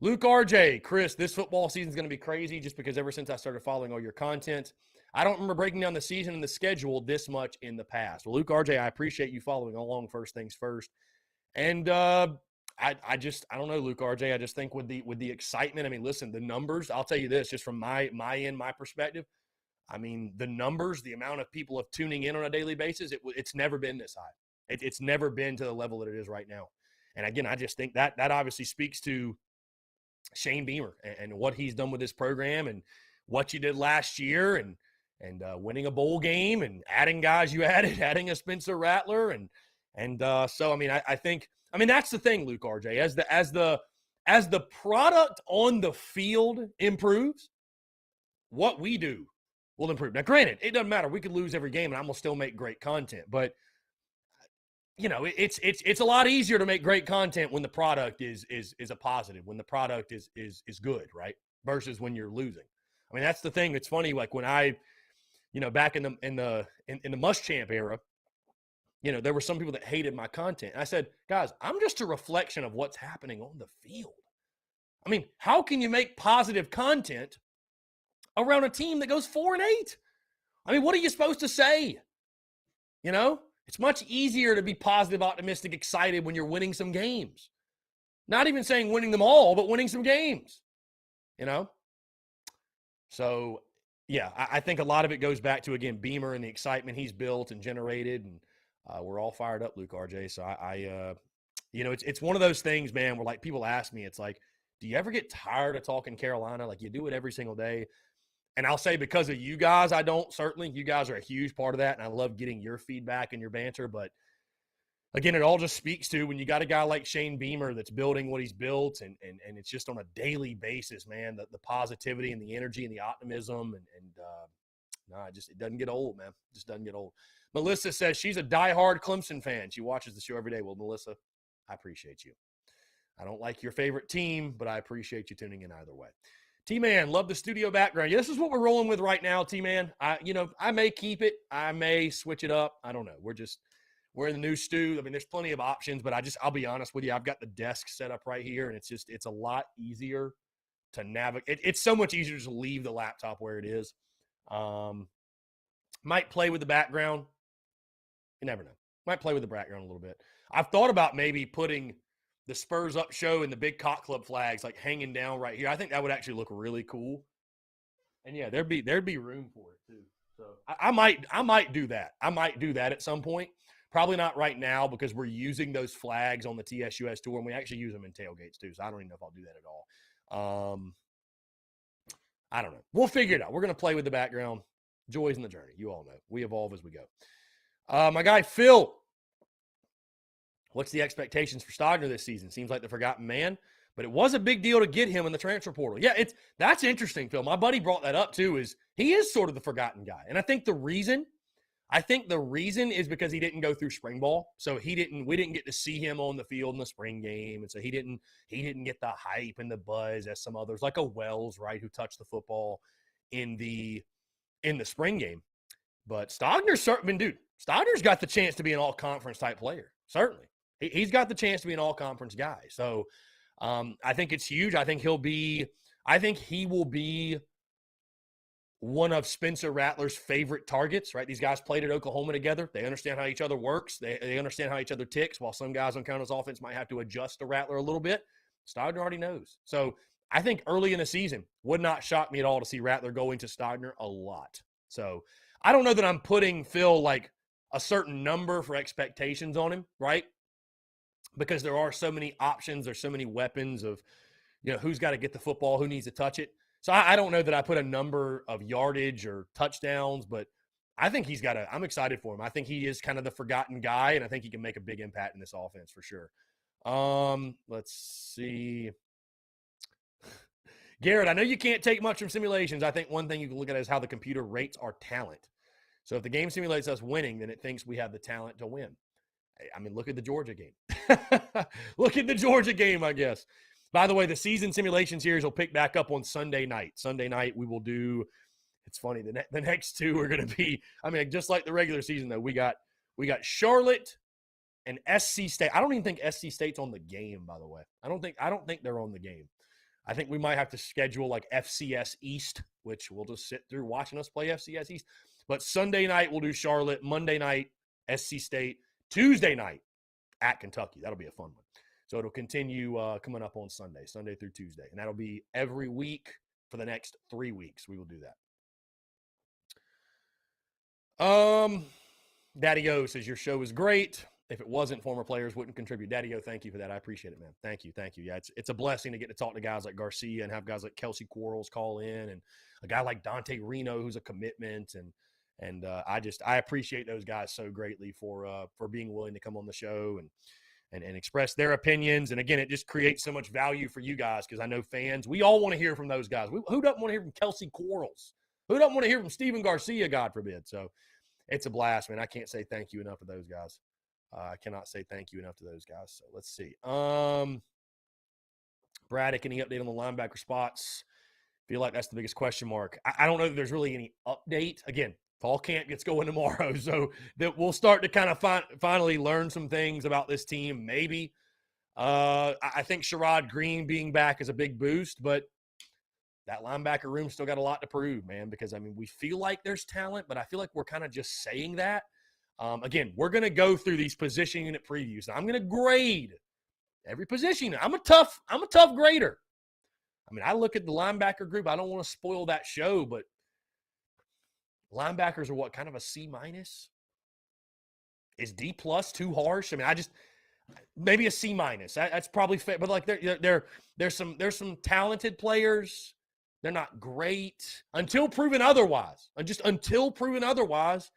Luke RJ, Chris, this football season is going to be crazy just because ever since I started following all your content, I don't remember breaking down the season and the schedule this much in the past. Well, Luke RJ, I appreciate you following along first things first. And I don't know, Luke RJ. I just think with the excitement, I mean, listen, the numbers, I'll tell you this, just from my end, my perspective, I mean, the numbers, the amount of people of tuning in on a daily basis, it's never been this high. It's never been to the level that it is right now. And again, I just think that obviously speaks to Shane Beamer and what he's done with this program and what you did last year and winning a bowl game and adding guys you adding a Spencer Rattler. And so, I mean, I think that's the thing, Luke RJ, as the product on the field improves, what we do will improve. Now, granted, it doesn't matter. We could lose every game and I'm going to still make great content, but you know, it's a lot easier to make great content when the product is a positive, when the product is good, right? Versus when you're losing. I mean, that's the thing that's funny. Like when I, you know, back in the Muschamp era, you know, there were some people that hated my content. And I said, guys, I'm just a reflection of what's happening on the field. I mean, how can you make positive content around a team that goes 4-8? I mean, what are you supposed to say? You know? It's much easier to be positive, optimistic, excited when you're winning some games. Not even saying winning them all, but winning some games, you know? So, yeah, I think a lot of it goes back to, again, Beamer and the excitement he's built and generated. And we're all fired up, Luke RJ. So, you know, it's one of those things, man, where like people ask me, it's like, do you ever get tired of talking Carolina? Like you do it every single day. And I'll say because of you guys, I don't. Certainly, you guys are a huge part of that, and I love getting your feedback and your banter. But, again, it all just speaks to when you got a guy like Shane Beamer that's building what he's built, and it's just on a daily basis, man, the positivity and the energy and the optimism. It doesn't get old, man. It just doesn't get old. Melissa says she's a diehard Clemson fan. She watches the show every day. Well, Melissa, I appreciate you. I don't like your favorite team, but I appreciate you tuning in either way. T-Man, love the studio background. Yeah, this is what we're rolling with right now, T-Man. I may keep it. I may switch it up. I don't know. We're in the new stew. I mean, there's plenty of options, but I'll be honest with you. I've got the desk set up right here, and it's a lot easier to navigate. It's so much easier to just leave the laptop where it is. Might play with the background. You never know. Might play with the background a little bit. I've thought about maybe putting the Spurs Up show and the big Cock Club flags like hanging down right here. I think that would actually look really cool. And yeah, there'd be room for it too. So I might do that. I might do that at some point. Probably not right now because we're using those flags on the TSUS tour and we actually use them in tailgates too. So I don't even know if I'll do that at all. I don't know. We'll figure it out. We're going to play with the background. Joys in the journey. You all know. We evolve as we go. My guy, Phil. What's the expectations for Stogner this season? Seems like the forgotten man, but it was a big deal to get him in the transfer portal. Yeah, that's interesting, Phil. My buddy brought that up too, is he is sort of the forgotten guy. And I think the reason is because he didn't go through spring ball. So we didn't get to see him on the field in the spring game. And so he didn't get the hype and the buzz as some others, like a Wells, right, who touched the football in the in the spring game. But Stogner's got the chance to be an all-conference type player. Certainly. He's got the chance to be an all-conference guy. So I think it's huge. I think he will be one of Spencer Rattler's favorite targets, right? These guys played at Oklahoma together. They understand how each other works. They understand how each other ticks, while some guys on County's offense might have to adjust to Rattler a little bit. Stogner already knows. So I think early in the season, would not shock me at all to see Rattler go into Stogner a lot. So I don't know that I'm putting, Phil, like a certain number for expectations on him, right? Because there are so many options. There's so many weapons of, who's got to get the football, who needs to touch it. So I don't know that I put a number of yardage or touchdowns, but I think I'm excited for him. I think he is kind of the forgotten guy, and I think he can make a big impact in this offense for sure. Let's see. Garrett, I know you can't take much from simulations. I think one thing you can look at is how the computer rates our talent. So if the game simulates us winning, then it thinks we have the talent to win. I mean, look at the Georgia game. Look at the Georgia game, I guess. By the way, the season simulation series will pick back up on Sunday night. Sunday night, we will do – it's funny. The next two are going to be – I mean, just like the regular season, though, we got Charlotte and SC State. I don't even think SC State's on the game, by the way. I don't think they're on the game. I think we might have to schedule like FCS East, which we'll just sit through watching us play FCS East. But Sunday night, we'll do Charlotte. Monday night, SC State. Tuesday night at Kentucky. That'll be a fun one. So it'll continue coming up on Sunday through Tuesday. And that'll be every week for the next 3 weeks. We will do that. Daddy O says, your show is great. If it wasn't, former players wouldn't contribute. Daddy O, thank you for that. I appreciate it, man. Thank you. Yeah, it's a blessing to get to talk to guys like Garcia and have guys like Kelsey Quarles call in, and a guy like Dante Reno who's a commitment. And I appreciate those guys so greatly for being willing to come on the show and express their opinions. And again, it just creates so much value for you guys, because I know fans, we all want to hear from those guys. Who doesn't want to hear from Kelsey Quarles? Who doesn't want to hear from Steven Garcia, God forbid? So it's a blast, man. I can't say thank you enough to those guys. I cannot say thank you enough to those guys. So let's see. Braddock, any update on the linebacker spots? Feel like that's the biggest question mark. I don't know that there's really any update. Again, fall camp gets going tomorrow, so that we'll start to kind of finally learn some things about this team, maybe. I think Sherrod Green being back is a big boost, but that linebacker room still got a lot to prove, man, because, I mean, we feel like there's talent, but I feel like we're kind of just saying that. Again, we're going to go through these position unit previews. I'm going to grade every position. I'm a tough grader. I mean, I look at the linebacker group. I don't want to spoil that show, but linebackers are what, kind of a C-? Is D+ too harsh? I mean, maybe a C-. That's probably fair. But like there's some talented players. They're not great until proven otherwise. Until proven otherwise,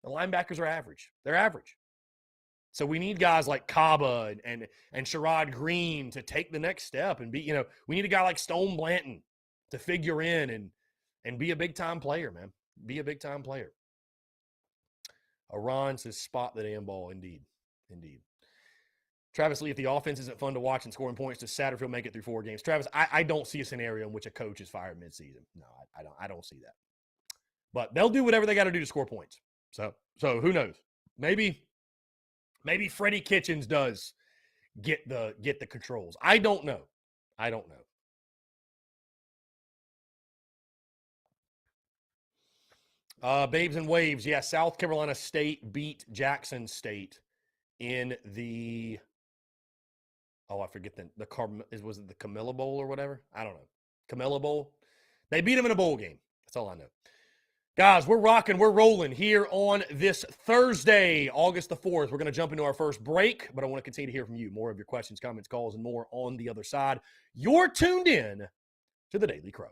the linebackers are average. They're average. So we need guys like Kaba and Sherrod Green to take the next step and be, we need a guy like Stone Blanton to figure in and be a big-time player, man. Be a big-time player. Iran says, spot the damn ball. Indeed. Travis Lee, if the offense isn't fun to watch and scoring points, does Satterfield make it through 4 games? Travis, I don't see a scenario in which a coach is fired midseason. No, I don't see that. But they'll do whatever they got to do to score points. So who knows? Maybe Freddie Kitchens does get the controls. I don't know. Babes and Waves. Yeah, South Carolina State beat Jackson State in the I forget was it the Camilla Bowl or whatever? I don't know. Camilla Bowl. They beat them in a bowl game. That's all I know. Guys, we're rocking, we're rolling here on this Thursday, August the 4th. We're going to jump into our first break, but I want to continue to hear from you. More of your questions, comments, calls, and more on the other side. You're tuned in to the Daily Crow.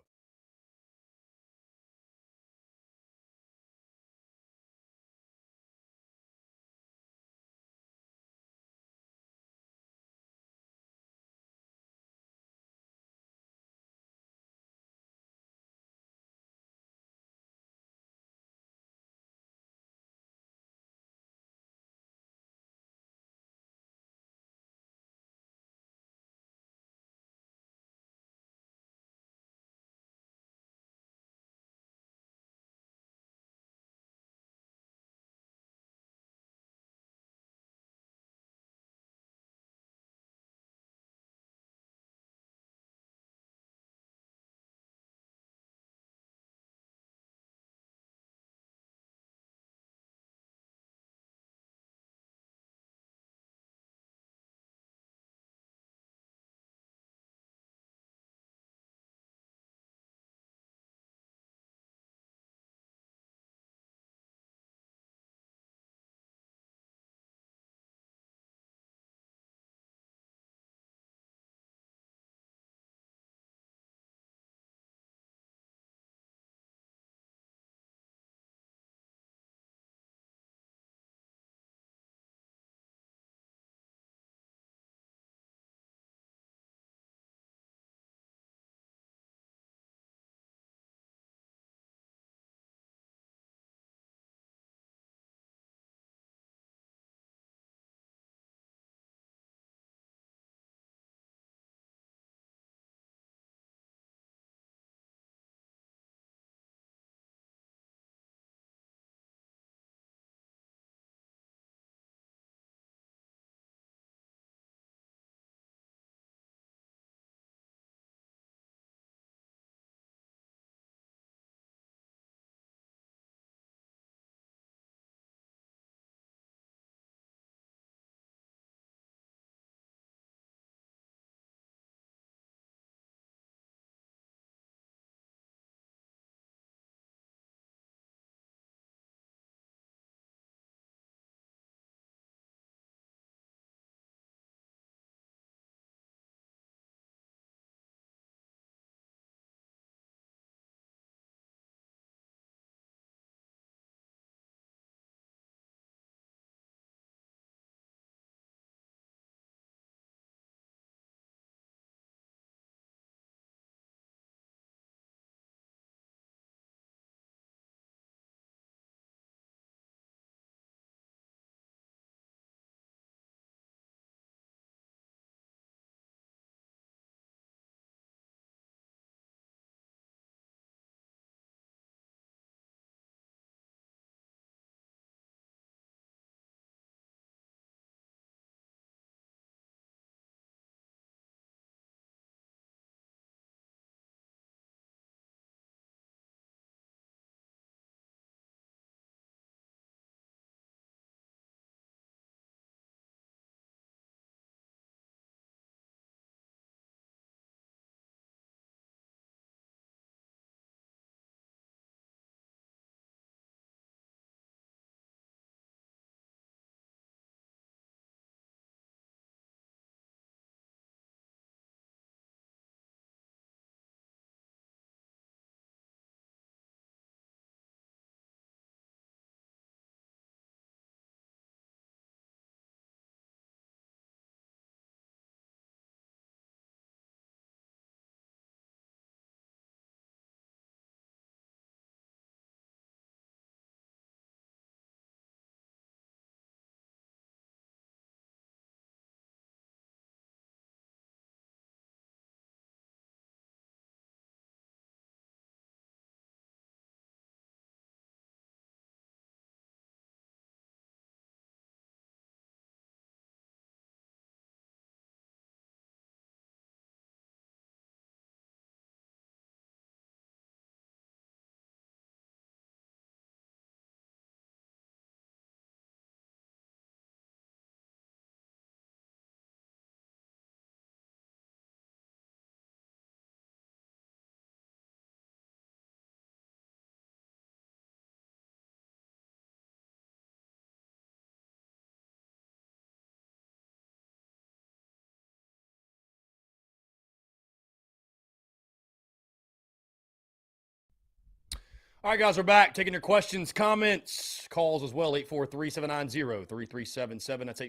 All right, guys, we're back. Taking your questions, comments, calls as well. 843-790-3377. That's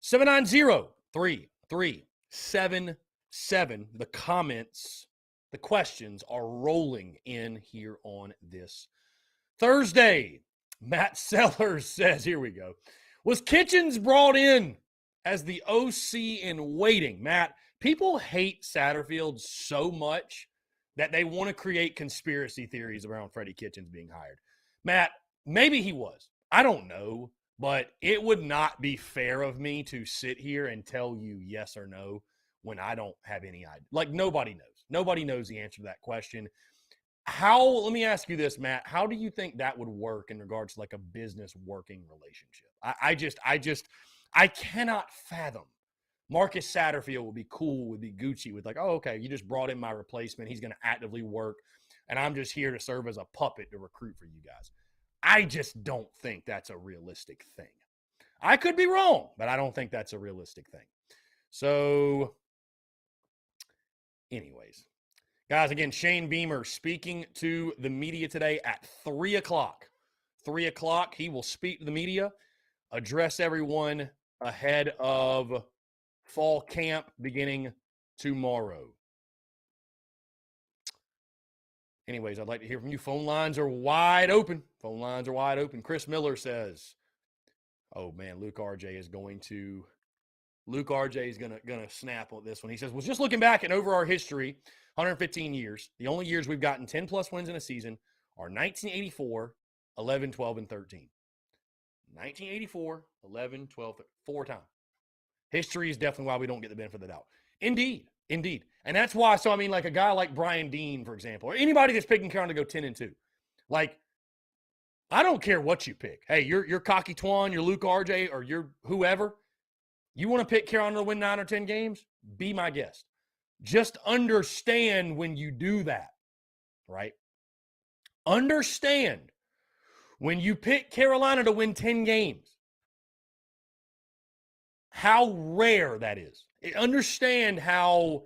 843-790-3377. The comments, the questions are rolling in here on this Thursday. Matt Sellers says, here we go. Was Kitchens brought in as the OC in waiting? Matt, people hate Satterfield so much that they want to create conspiracy theories around Freddie Kitchens being hired. Matt, maybe he was. I don't know, but it would not be fair of me to sit here and tell you yes or no when I don't have any idea. Like, nobody knows. Nobody knows the answer to that question. Let me ask you this, Matt, how do you think that would work in regards to like a business working relationship? I cannot fathom Marcus Satterfield would be cool, would be Gucci with like, oh, okay, you just brought in my replacement. He's going to actively work, and I'm just here to serve as a puppet to recruit for you guys. I just don't think that's a realistic thing. I could be wrong, but I don't think that's a realistic thing. So, anyways, guys, again, Shane Beamer speaking to the media today at 3 o'clock. 3 o'clock, he will speak to the media, address everyone ahead of fall camp beginning tomorrow. Anyways, I'd like to hear from you. Phone lines are wide open. Phone lines are wide open. Chris Miller says, oh, man, Luke RJ is going to snap on this one. He says, was just looking back and over our history, 115 years, the only years we've gotten 10-plus wins in a season are 1984, 11, 12, and 13. 1984, 11, 12, 4 times. History is definitely why we don't get the benefit of the doubt. Indeed. And that's why, so I mean, like a guy like Brian Dean, for example, or anybody that's picking Carolina to go 10-2. Like, I don't care what you pick. Hey, you're Cocky Twan, you're Luke RJ, or you're whoever. You want to pick Carolina to win 9 or 10 games? Be my guest. Just understand when you do that, right? Understand when you pick Carolina to win 10 games, how rare that is. Understand how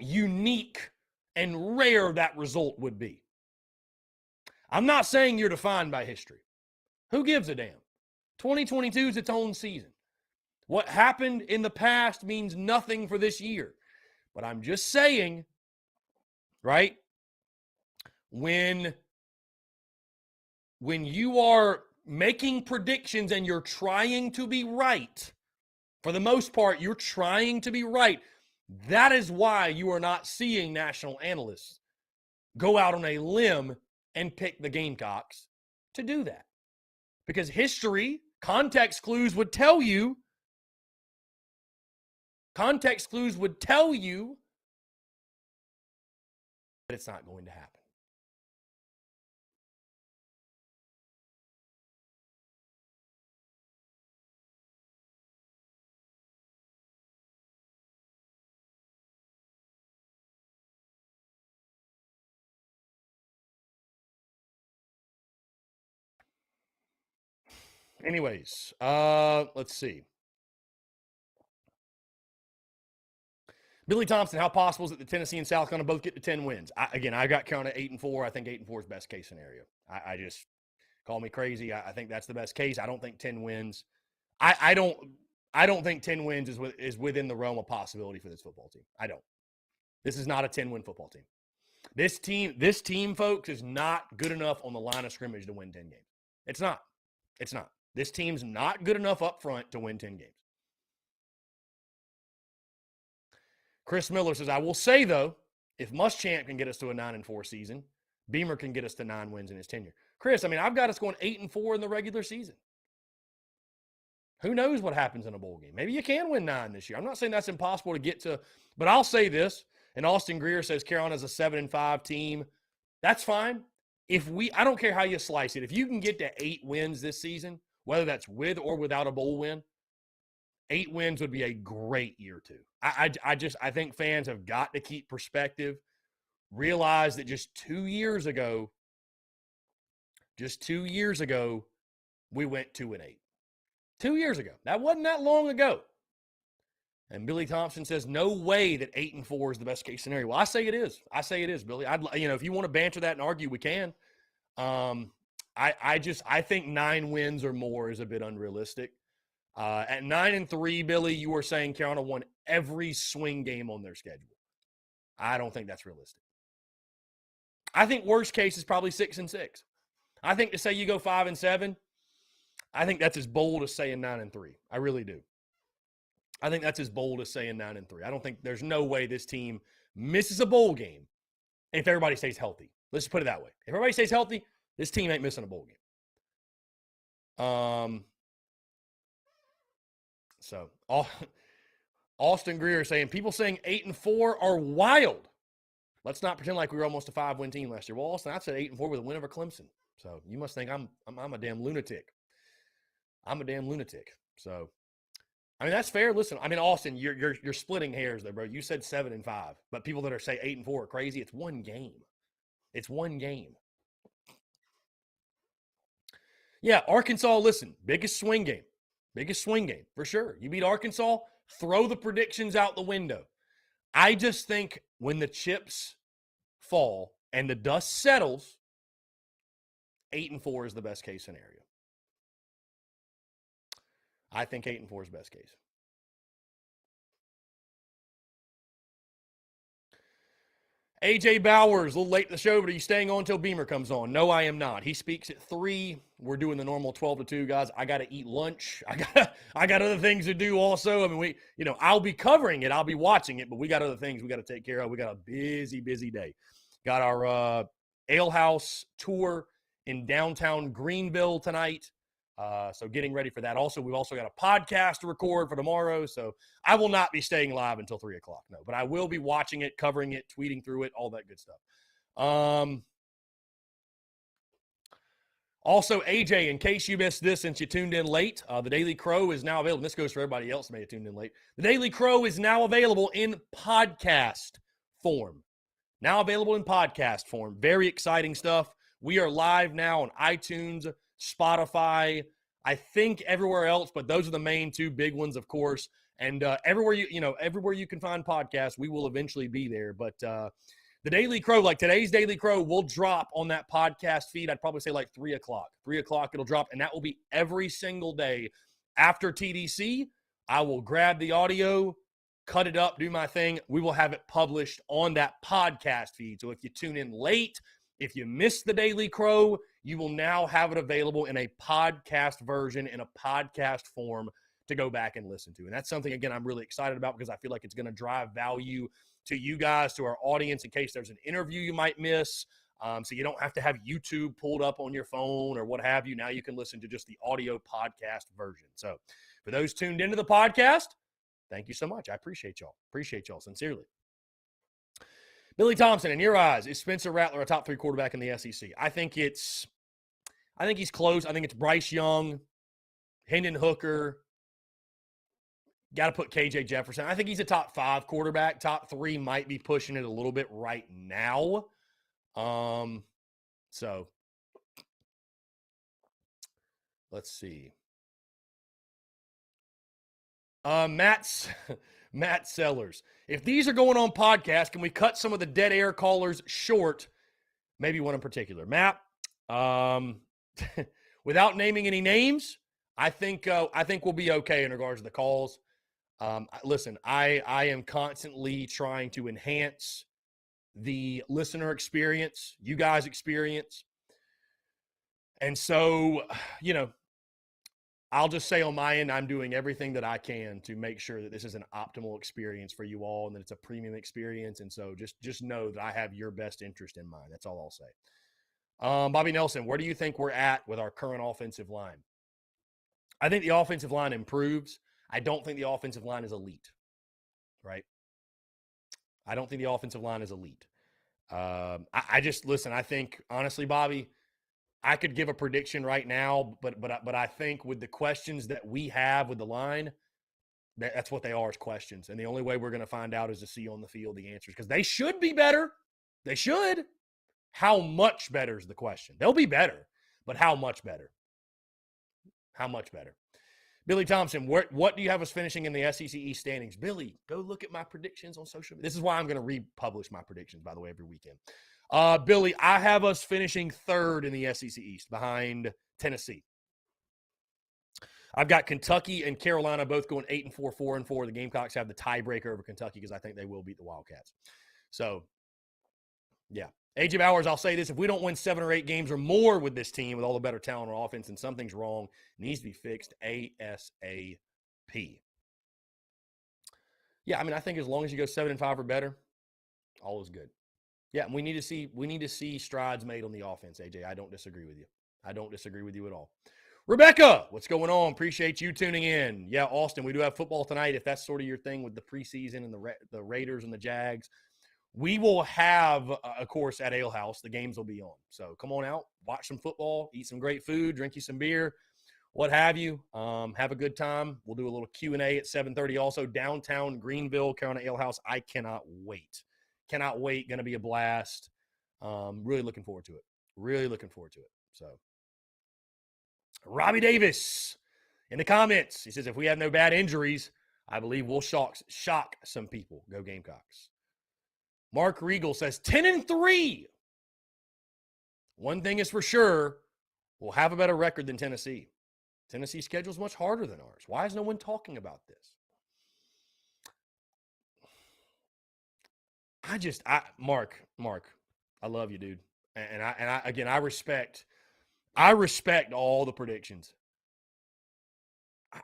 unique and rare that result would be. I'm not saying you're defined by history. Who gives a damn? 2022 is its own season. What happened in the past means nothing for this year. But I'm just saying, right? When you are making predictions and you're trying to be right, for the most part, you're trying to be right. That is why you are not seeing national analysts go out on a limb and pick the Gamecocks to do that. Because history, context clues would tell you that it's not going to happen. Anyways, let's see. Billy Thompson, how possible is it that Tennessee and South Carolina both get to 10 wins? I got Carolina 8-4. I think 8-4 is best case scenario. I just, call me crazy. I think that's the best case. I don't think 10 wins. I don't think 10 wins is within the realm of possibility for this football team. I don't. This is not a 10-win football team. This team, folks, is not good enough on the line of scrimmage to win 10 games. It's not. This team's not good enough up front to win 10 games. Chris Miller says, I will say, though, if Muschamp can get us to a 9-4 season, Beamer can get us to 9 wins in his tenure. Chris, I mean, I've got us going 8-4 in the regular season. Who knows what happens in a bowl game? Maybe you can win 9 this year. I'm not saying that's impossible to get to, but I'll say this, and Austin Greer says Carolina's a 7-5 team. That's fine. I don't care how you slice it. If you can get to 8 wins this season, whether that's with or without a bowl win, 8 wins would be a great year too. I think fans have got to keep perspective, realize that just 2 years ago, we went 2-8. 2 years ago. That wasn't that long ago. And Billy Thompson says, no way that 8-4 is the best case scenario. Well, I say it is. I say it is, Billy. If you want to banter that and argue, we can. I think 9 wins or more is a bit unrealistic. At 9-3, Billy, you were saying Carolina won every swing game on their schedule. I don't think that's realistic. I think worst case is probably 6-6. I think to say you go 5-7, I think that's as bold as saying 9-3. I really do. I think that's as bold as saying 9-3. I don't think there's no way this team misses a bowl game if everybody stays healthy. Let's just put it that way. If everybody stays healthy, this team ain't missing a bowl game. So Austin Greer saying people saying 8-4 are wild. Let's not pretend like we were almost a 5-win team last year. Well, Austin, I said 8-4 with a win over Clemson. So you must think I'm a damn lunatic. I'm a damn lunatic. So I mean, that's fair. Listen, I mean, Austin, you're splitting hairs there, bro. You said 7-5, but people that are say 8-4 are crazy. It's one game. It's one game. Yeah, Arkansas, listen, biggest swing game. Biggest swing game, for sure. You beat Arkansas, throw the predictions out the window. I just think when the chips fall and the dust settles, 8-4 is the best case scenario. I think 8-4 is best case. AJ Bowers, a little late to the show, but are you staying on until Beamer comes on? No, I am not. He speaks at 3. We're doing the normal 12-2, guys. I got to eat lunch. I got other things to do also. I mean, I'll be covering it. I'll be watching it, but we got other things we got to take care of. We got a busy, busy day. Got our Ale House tour in downtown Greenville tonight. So getting ready for that. Also, we've also got a podcast to record for tomorrow. So I will not be staying live until 3 o'clock. No, but I will be watching it, covering it, tweeting through it, all that good stuff. Also, AJ, in case you missed this since you tuned in late, the Daily Crow is now available. This goes for everybody else who may have tuned in late. The Daily Crow is now available in podcast form. Now available in podcast form. Very exciting stuff. We are live now on iTunes, Spotify, I think everywhere else, but those are the main 2 big ones, of course. And everywhere you can find podcasts, we will eventually be there. But the Daily Crow, like today's Daily Crow, will drop on that podcast feed. I'd probably say like 3 o'clock. 3 o'clock it'll drop, and that will be every single day after TDC. I will grab the audio, cut it up, do my thing. We will have it published on that podcast feed. So if you tune in late, if you missed the Daily Crow, you will now have it available in a podcast version, in a podcast form to go back and listen to. And that's something, again, I'm really excited about because I feel like it's going to drive value to you guys, to our audience, in case there's an interview you might miss. So you don't have to have YouTube pulled up on your phone or what have you. Now you can listen to just the audio podcast version. So for those tuned into the podcast, thank you so much. I appreciate y'all. Appreciate y'all sincerely. Billy Thompson, in your eyes, is Spencer Rattler a top 3 quarterback in the SEC? I think he's close. I think it's Bryce Young, Hendon Hooker. Got to put KJ Jefferson. I think he's a top 5 quarterback. Top 3 might be pushing it a little bit right now. So let's see. Matt Sellers. If these are going on podcasts, can we cut some of the dead air callers short? Maybe one in particular. Matt, without naming any names, I think we'll be okay in regards to the calls. Listen, I am constantly trying to enhance the listener experience, you guys' experience. And so, I'll just say on my end, I'm doing everything that I can to make sure that this is an optimal experience for you all and that it's a premium experience. And so just know that I have your best interest in mind. That's all I'll say. Bobby Nelson, where do you think we're at with our current offensive line? I think the offensive line improves. I don't think the offensive line is elite, right? I don't think the offensive line is elite. I think, honestly, Bobby, I could give a prediction right now, but I think with the questions that we have with the line, that's what they are, is questions. And the only way we're going to find out is to see on the field the answers, because they should be better. They should. How much better is the question? They'll be better, but how much better? How much better? Billy Thompson, what do you have us finishing in the SEC East standings? Billy, go look at my predictions on social media. This is why I'm going to republish my predictions, by the way, every weekend. Billy, I have us finishing third in the SEC East behind Tennessee. I've got Kentucky and Carolina both going 8-4, 4-4. The Gamecocks have the tiebreaker over Kentucky because I think they will beat the Wildcats. So, yeah. AJ Bowers, I'll say this. If we don't win 7 or 8 games or more with this team, with all the better talent on offense, and something's wrong, it needs to be fixed ASAP. Yeah, I mean, I think as long as you go 7-5 or better, all is good. Yeah, and we need to see strides made on the offense, AJ. I don't disagree with you. I don't disagree with you at all. Rebecca, what's going on? Appreciate you tuning in. Yeah, Austin, we do have football tonight. If that's sort of your thing with the preseason and the Raiders and the Jags, we will have, of course, at Ale House, the games will be on. So come on out, watch some football, eat some great food, drink you some beer, what have you. Have a good time. We'll do a little Q&A at 7:30. Also, downtown Greenville, Carolina Ale House. I cannot wait. Cannot wait. Going to be a blast. Really looking forward to it. Really looking forward to it. So, Robbie Davis in the comments. He says, if we have no bad injuries, I believe we'll shock some people. Go Gamecocks. Mark Regal says 10-3. One thing is for sure, we'll have a better record than Tennessee. Tennessee's schedule is much harder than ours. Why is no one talking about this? Mark, I love you, dude. And I respect all the predictions.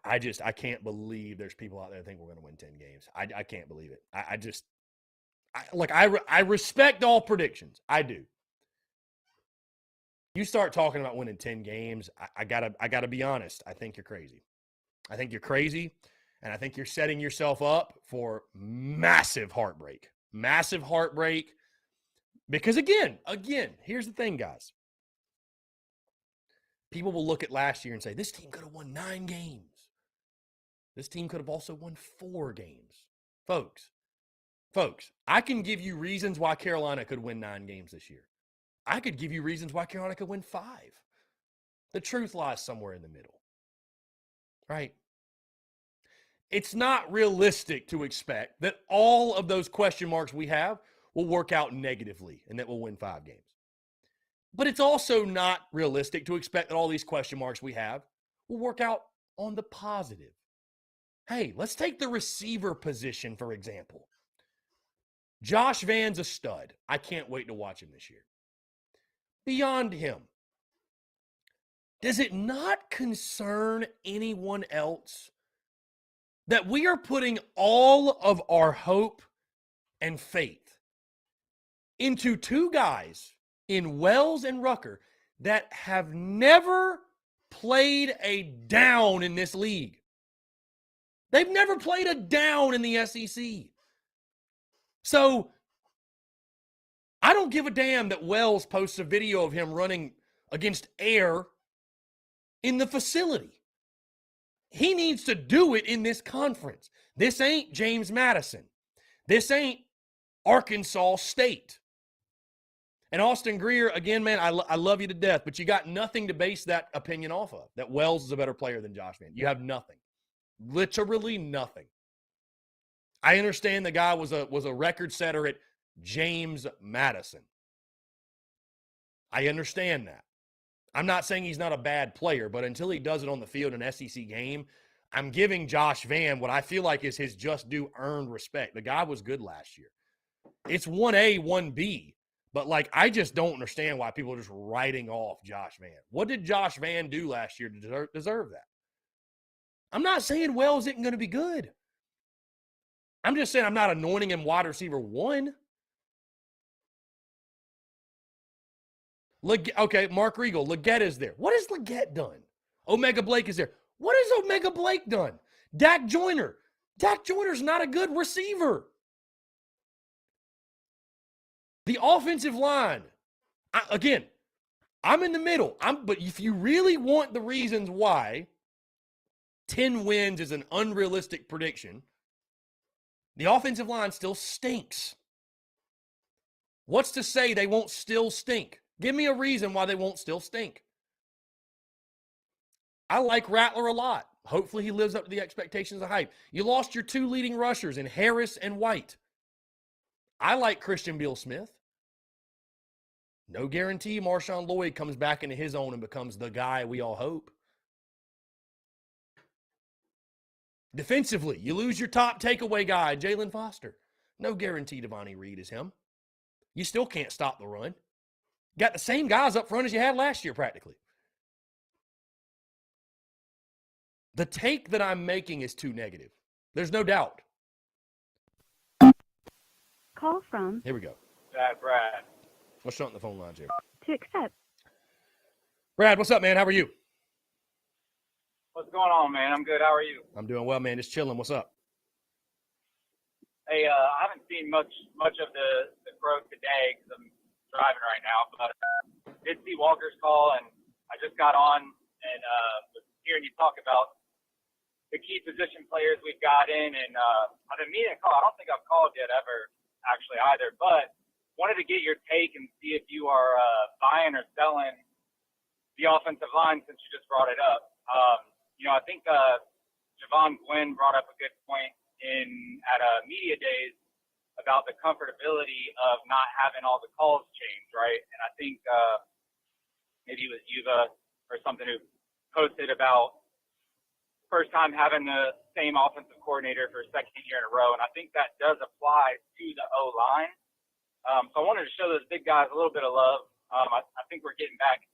I can't believe there's people out there that think we're going to win 10 games. I can't believe it. I respect all predictions. I do. You start talking about winning 10 games, I gotta be honest. I think you're crazy. I think you're crazy, and I think you're setting yourself up for massive heartbreak. Massive heartbreak. Because again, here's the thing, guys. People will look at last year and say, this team could have won 9 games. This team could have also won 4 games. Folks, I can give you reasons why Carolina could win 9 games this year. I could give you reasons why Carolina could win 5. The truth lies somewhere in the middle, right? It's not realistic to expect that all of those question marks we have will work out negatively and that we'll win 5 games. But it's also not realistic to expect that all these question marks we have will work out on the positive. Hey, let's take the receiver position, for example. Josh Van's a stud. I can't wait to watch him this year. Beyond him, does it not concern anyone else that we are putting all of our hope and faith into 2 guys in Wells and Rucker that have never played a down in this league? They've never played a down in the SEC. So I don't give a damn that Wells posts a video of him running against air in the facility. He needs to do it in this conference. This ain't James Madison. This ain't Arkansas State. And Austin Greer, again, man, I love you to death, but you got nothing to base that opinion off of, that Wells is a better player than Josh Vann. You have nothing. Literally nothing. I understand the guy was a record setter at James Madison. I understand that. I'm not saying he's not a bad player, but until he does it on the field in an SEC game, I'm giving Josh Vann what I feel like is his just due earned respect. The guy was good last year. It's 1A, 1B, but I just don't understand why people are just writing off Josh Vann. What did Josh Vann do last year to deserve that? I'm not saying Wells isn't going to be good. I'm just saying I'm not anointing him wide receiver 1. Okay, Mark Regal, Leggett is there. What has Leggett done? Omega Blake is there. What has Omega Blake done? Dak Joyner. Dak Joyner's not a good receiver. The offensive line, I'm in the middle. But if you really want the reasons why 10 wins is an unrealistic prediction, the offensive line still stinks. What's to say they won't still stink? Give me a reason why they won't still stink. I like Rattler a lot. Hopefully he lives up to the expectations of hype. You lost your 2 leading rushers in Harris and White. I like Christian Beal-Smith. No guarantee Marshawn Lloyd comes back into his own and becomes the guy we all hope. Defensively, you lose your top takeaway guy, Jalen Foster. No guarantee Devontae Reed is him. You still can't stop the run. Got the same guys up front as you had last year practically. The take that I'm making is too negative. There's no doubt.
Call from.
Here we go.
Brad.
What's shut on the phone lines here?
To accept.
Brad, what's up, man? How are you?
What's going on, man? I'm good. How are you?
I'm doing well, man. Just chilling. What's up?
Hey, I haven't seen much of the growth today because I'm driving right now, but did see Walker's call, and I just got on and was hearing you talk about the key position players we've got in, and I've been meaning to call. I don't think I've called yet ever, actually, either, but wanted to get your take and see if you are buying or selling the offensive line since you just brought it up. I think Javon Gwynn brought up a good point at media days about the comfortability of not having all the calls changed, right? And I think maybe it was Yuva or something who posted about first time having the same offensive coordinator for a second year in a row, and I think that does apply to the O-line. So I wanted to show those big guys a little bit of love. I think we're getting back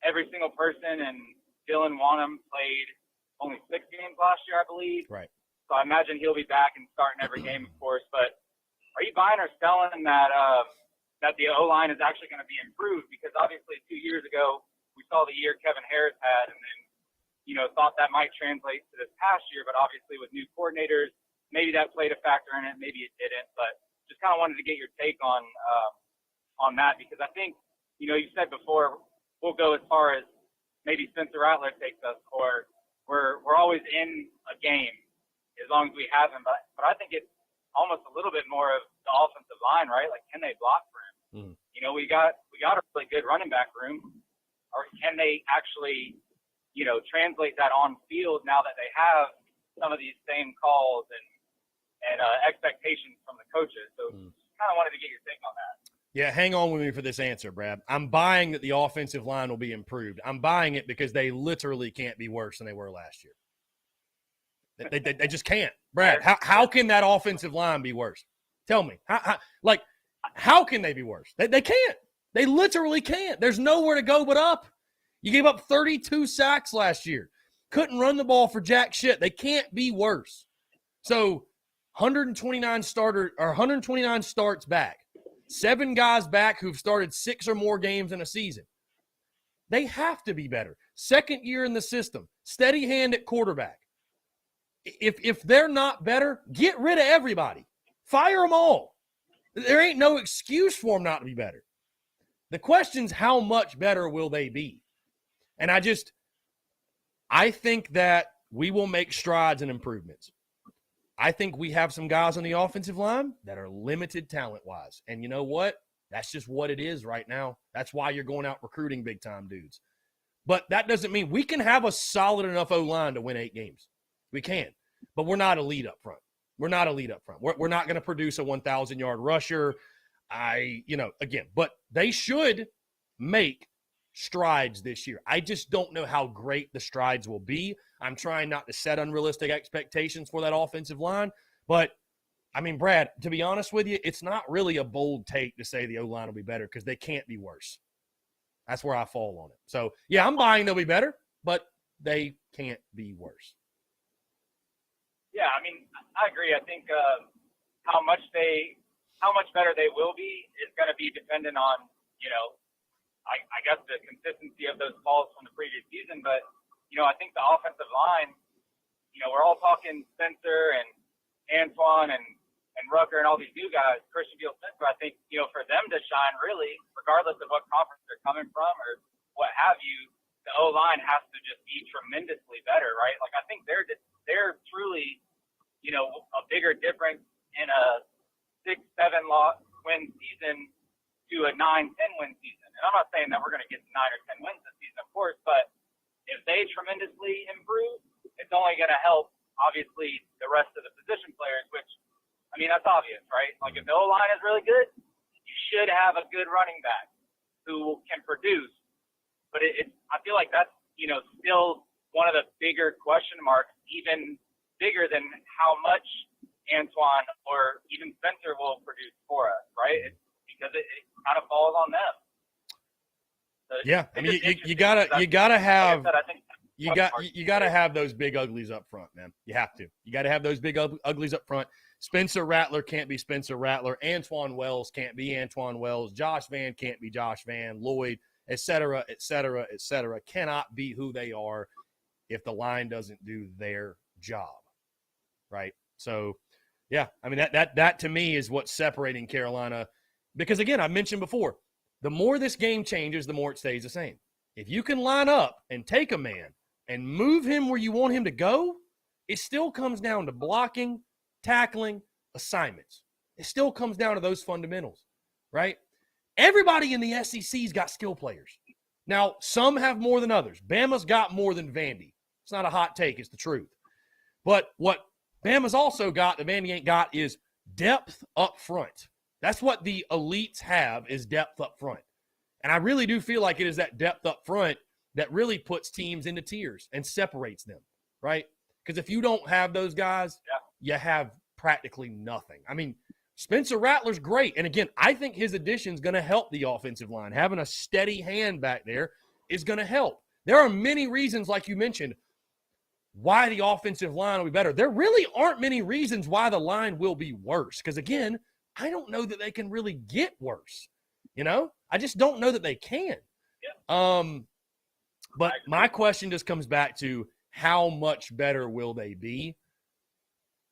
every single person, and Dylan Wanham played only 6 games last year, I believe.
Right.
So I imagine he'll be back and starting every game, of course. But are you buying or selling that the O-line is actually going to be improved? Because obviously 2 years ago we saw the year Kevin Harris had, and then thought that might translate to this past year. But obviously with new coordinators, maybe that played a factor in it, maybe it didn't. But just kind of wanted to get your take on that, because I think you said before we'll go as far as maybe Spencer Rattler takes us, or we're always in a game as long as we have him. But I think it's almost a little bit more of the offensive line, right? Like, can they block for him? Mm-hmm. We got a really good running back room, or can they actually, translate that on field now that they have some of these same calls and expectations from the coaches? So kind of wanted to get your take on that.
Yeah, hang on with me for this answer, Brad. I'm buying that the offensive line will be improved. I'm buying it because they literally can't be worse than they were last year. They just can't. Brad, how can that offensive line be worse? Tell me. How can they be worse? They can't. They literally can't. There's nowhere to go but up. You gave up 32 sacks last year. Couldn't run the ball for jack shit. They can't be worse. So 129 starts back. 7 guys back who've started 6 or more games in a season. They have to be better. Second year in the system. Steady hand at quarterback. If they're not better, get rid of everybody. Fire them all. There ain't no excuse for them not to be better. The question's how much better will they be? And I think that we will make strides and improvements. I think we have some guys on the offensive line that are limited talent-wise. And you know what? That's just what it is right now. That's why you're going out recruiting big-time dudes. But that doesn't mean we can have a solid enough O-line to win 8 games. We can. But we're not elite up front. We're not elite up front. We're not going to produce a 1,000-yard rusher. But they should make strides this year. I just don't know how great the strides will be. I'm trying not to set unrealistic expectations for that offensive line. But, Brad, to be honest with you, it's not really a bold take to say the O-line will be better because they can't be worse. That's where I fall on it. So, yeah, I'm buying they'll be better, but they can't be worse.
Yeah, I agree. I think how much better they will be is going to be dependent on, I guess the consistency of those calls from the previous season. But, I think the offensive line, we're all talking Spencer and Antoine and Rucker and all these new guys, Christian Beal-Smith. But I think, for them to shine really, regardless of what conference they're coming from or what have you, the O-line has to just be tremendously better, right? Like, I think they're truly, a bigger difference in a 6-7 win season to a 9-10 win season. And I'm not saying that we're going to get 9 or 10 wins this season, of course, but if they tremendously improve it's only going to help, obviously, the rest of the position players, which, I mean, that's obvious, right? Like, if the O-line is really good, you should have a good running back who can produce. But I feel like that's, still one of the bigger question marks, even bigger than how much Antoine or even Spencer will produce for us, right? Because it kind of falls on them. So
yeah, I mean, you gotta have
like I said, I think
you gotta have those big uglies up front, man. You have to. You gotta have those big uglies up front. Spencer Rattler can't be Spencer Rattler. Antoine Wells can't be Antoine Wells. Josh Van can't be Josh Van. Lloyd, et cetera, cannot be who they are if the line doesn't do their job, right? So, yeah, I mean, that to me is what's separating Carolina. Because, again, I mentioned before, the more this game changes, the more it stays the same. If you can line up and take a man and move him where you want him to go, it still comes down to blocking, tackling, assignments. It still comes down to those fundamentals, right? Everybody in the SEC's got skill players. Now, some have more than others. Bama's got more than Vandy. It's not a hot take. It's the truth. But what Bama's also got that Vandy ain't got is depth up front. That's what the elites have, is depth up front. And I really do feel like it is that depth up front that really puts teams into tiers and separates them, right? Because if you don't have those guys, you have practically nothing. I mean, Spencer Rattler's great. And again, I think his addition is going to help the offensive line. Having a steady hand back there is going to help. There are many reasons, like you mentioned, why the offensive line will be better. There really aren't many reasons why the line will be worse. Because again, I don't know that they can really get worse. I just don't know that they can. But my question just comes back to how much better will they be?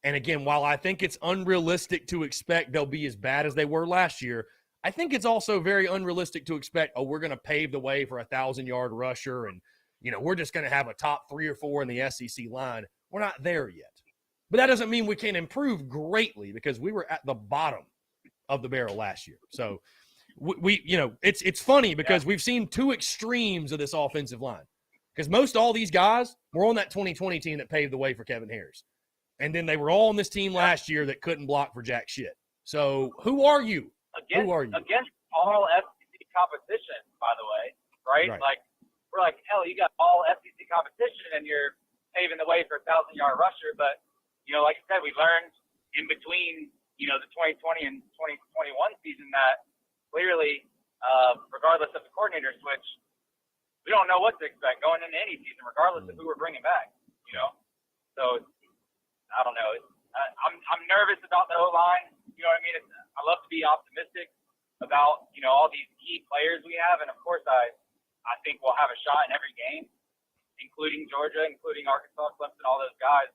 And again, while I think it's unrealistic to expect they'll be as bad as they were last year, I think it's also very unrealistic to expect, we're going to pave the way for a 1,000-yard rusher and, we're just going to have a top 3 or 4 in the SEC line. We're not there yet. But that doesn't mean we can't improve greatly, because we were at the bottom of the barrel last year. So it's funny because we've seen two extremes of this offensive line, because most all these guys were on that 2020 team that paved the way for Kevin Harris. And then they were all on this team last year that couldn't block for jack shit. So who are you?
Against all SEC competition, by the way, right? Like, we're like, hell, you got all SEC competition and you're paving the way for a 1,000-yard rusher. But, like I said, we learned in between, the 2020 and 2021 season that clearly, regardless of the coordinator switch, we don't know what to expect going into any season, regardless of who we're bringing back, So, I don't know. I'm nervous about the O-line. You know what I mean? I love to be optimistic about, all these key players we have. And, of course, I think we'll have a shot in every game, including Georgia, including Arkansas, Clemson, all those guys.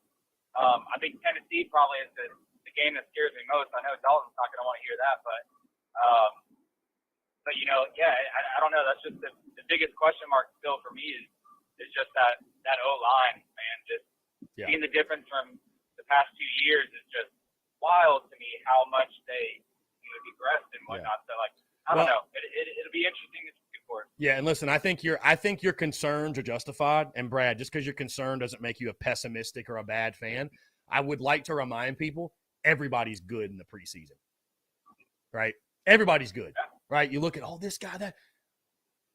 I think Tennessee probably is the game that scares me most. I know Dalton's not going to want to hear that, but I don't know. That's just the biggest question mark still for me is just that O-line, man. Just seeing the difference from the past 2 years is just wild to me how much they digressed and whatnot. So, I don't know. It'll be interesting to see for.
Yeah, and listen, I think your concerns are justified. And Brad, just because you're concerned doesn't make you a pessimistic or a bad fan. I would like to remind people everybody's good in the preseason, right? Everybody's good, right? You look at this guy, that.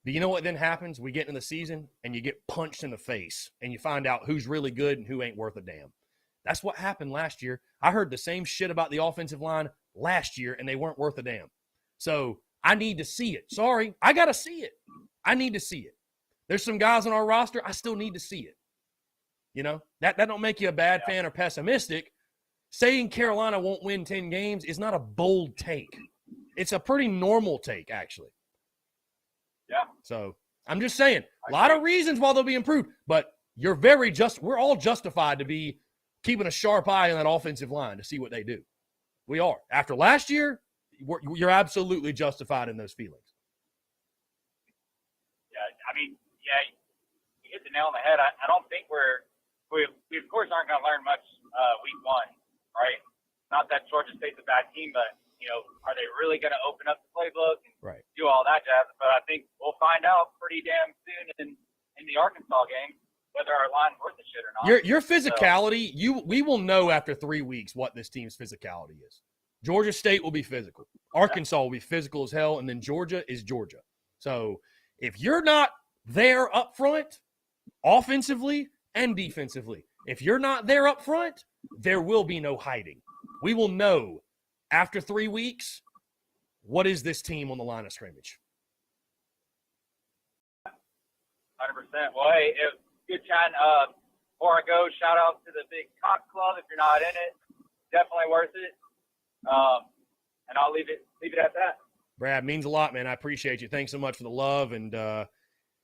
But you know what then happens? We get in the season and you get punched in the face and you find out who's really good and who ain't worth a damn. That's what happened last year. I heard the same shit about the offensive line last year and they weren't worth a damn. So I need to see it. Sorry, I got to see it. I need to see it. There's some guys on our roster, I still need to see it. That don't make you a bad fan or pessimistic. Saying Carolina won't win 10 games is not a bold take. It's a pretty normal take, actually.
Yeah.
So I'm just saying, a lot of reasons why they'll be improved, but we're all justified to be keeping a sharp eye on that offensive line to see what they do. We are. After last year, you're absolutely justified in those feelings.
Yeah, you hit the nail on the head. I don't think we of course aren't going to learn much week one, right? Not that Georgia State's a bad team, but are they really going to open up the playbook and do all that jazz? But I think we'll find out pretty damn soon in the Arkansas game. whether our line's worth the shit or not.
Your physicality, we will know after 3 weeks what this team's physicality is. Georgia State will be physical. Arkansas will be physical as hell, and then Georgia is Georgia. So if you're not there up front, offensively and defensively, if you're not there up front, there will be no hiding. We will know after 3 weeks, what is this team on the line of scrimmage?
100%. Well, hey, it was good chatting. Before I go, shout out to the Big Cock Club. If you're not in it, definitely worth it. And I'll leave it at that.
Brad, means a lot, man. I appreciate you. Thanks so much for the love, and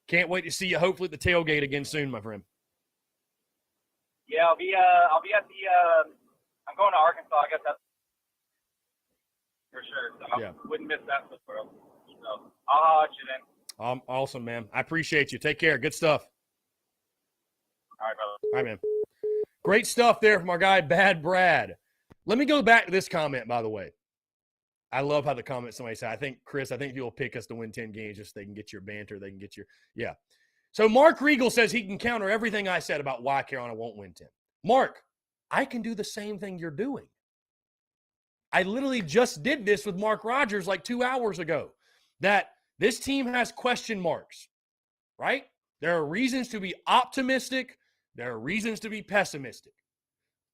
can't wait to see you hopefully at the tailgate again soon, my friend.
Yeah, I'll be at the I'm going to Arkansas. I guess that's for sure. So I wouldn't miss that for the world. So I'll watch you then.
Awesome, man. I appreciate you. Take care. Good stuff.
All right, brother.
All right, man. Great stuff there from our guy, Bad Brad. Let me go back to this comment, by the way. I love how the comment somebody said, Chris, I think you'll pick us to win 10 games just so they can get your banter. They can get your – yeah. So Mark Regal says he can counter everything I said about why Carolina won't win 10. Mark, I can do the same thing you're doing. I literally just did this with Mark Rogers like 2 hours ago, that this team has question marks, right? There are reasons to be optimistic. There are reasons to be pessimistic.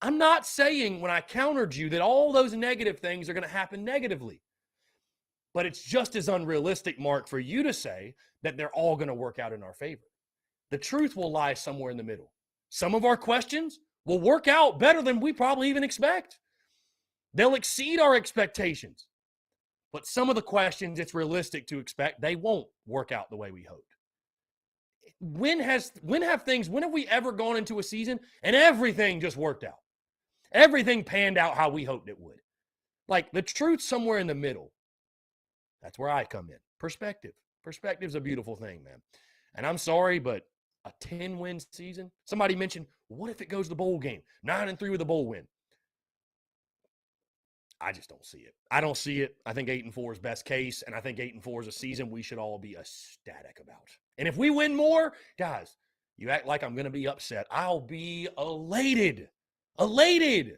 I'm not saying when I countered you that all those negative things are going to happen negatively. But it's just as unrealistic, Mark, for you to say that they're all going to work out in our favor. The truth will lie somewhere in the middle. Some of our questions will work out better than we probably even expect. They'll exceed our expectations. But some of the questions it's realistic to expect, they won't work out the way we hoped. When have we ever gone into a season and everything just worked out? Everything panned out how we hoped it would. Like, the truth's somewhere in the middle. That's where I come in. Perspective. Perspective's a beautiful thing, man. And I'm sorry, but a 10-win season? Somebody mentioned, what if it goes to the bowl game? 9-3 with a bowl win. I just don't see it. I don't see it. I think 8-4 is best case, and I think 8-4 is a season we should all be ecstatic about. And if we win more, guys, you act like I'm going to be upset. I'll be elated. Elated.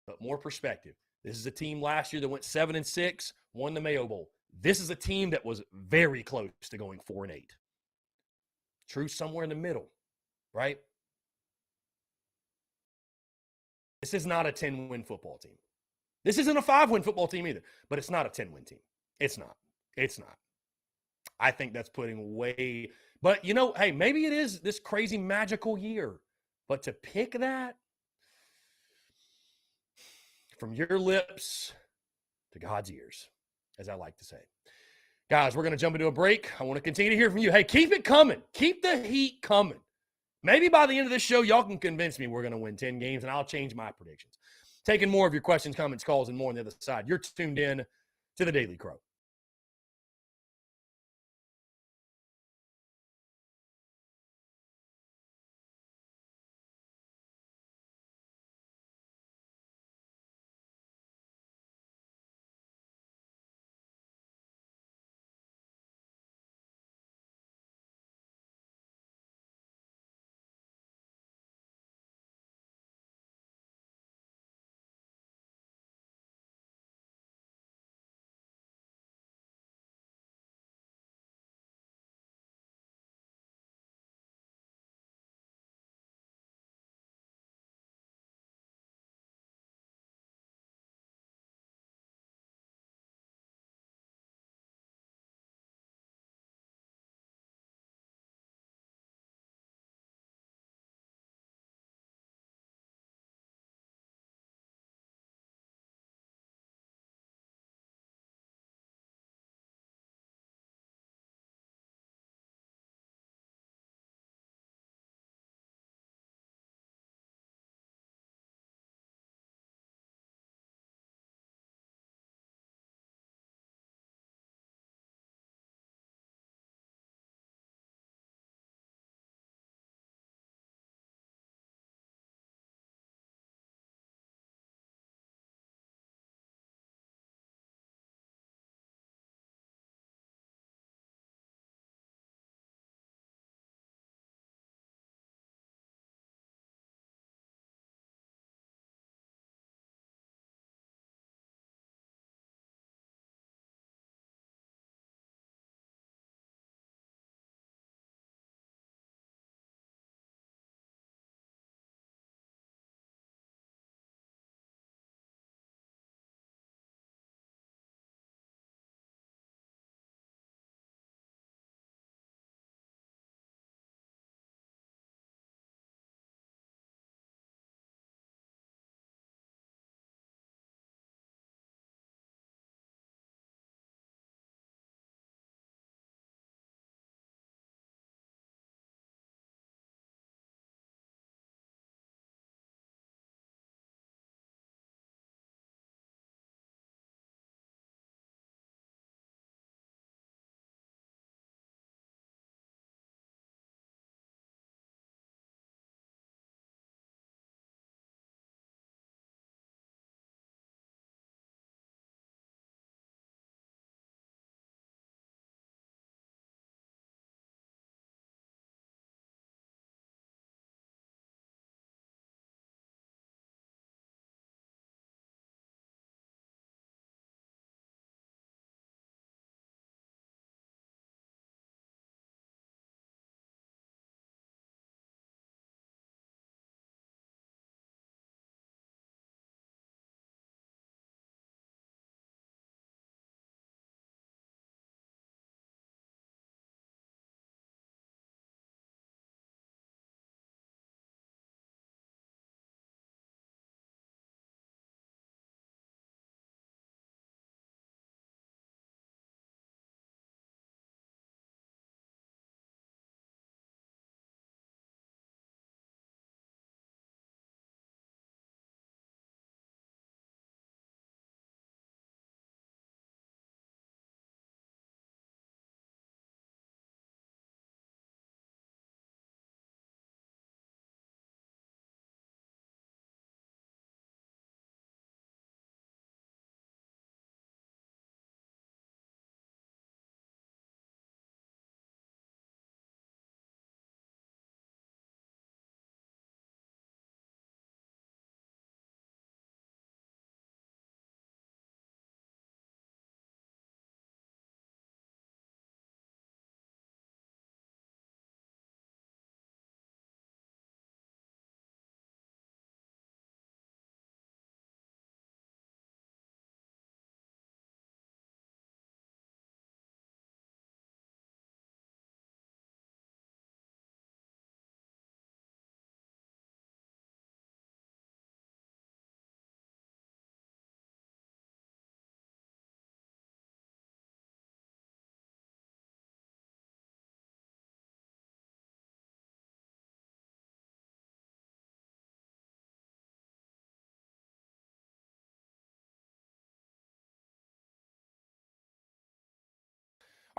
But more perspective. This is a team last year that went 7-6, won the Mayo Bowl. This is a team that was very close to going 4-8. Truth somewhere in the middle, right? This is not a 10-win football team. This isn't a 5-win football team either, but it's not a 10-win team. It's not. It's not. I think that's putting way – but, hey, maybe it is this crazy magical year. But to pick that from your lips to God's ears, as I like to say. Guys, we're going to jump into a break. I want to continue to hear from you. Hey, keep it coming. Keep the heat coming. Maybe by the end of this show, y'all can convince me we're going to win 10 games, and I'll change my predictions. Taking more of your questions, comments, calls, and more on the other side. You're tuned in to the Daily Crow.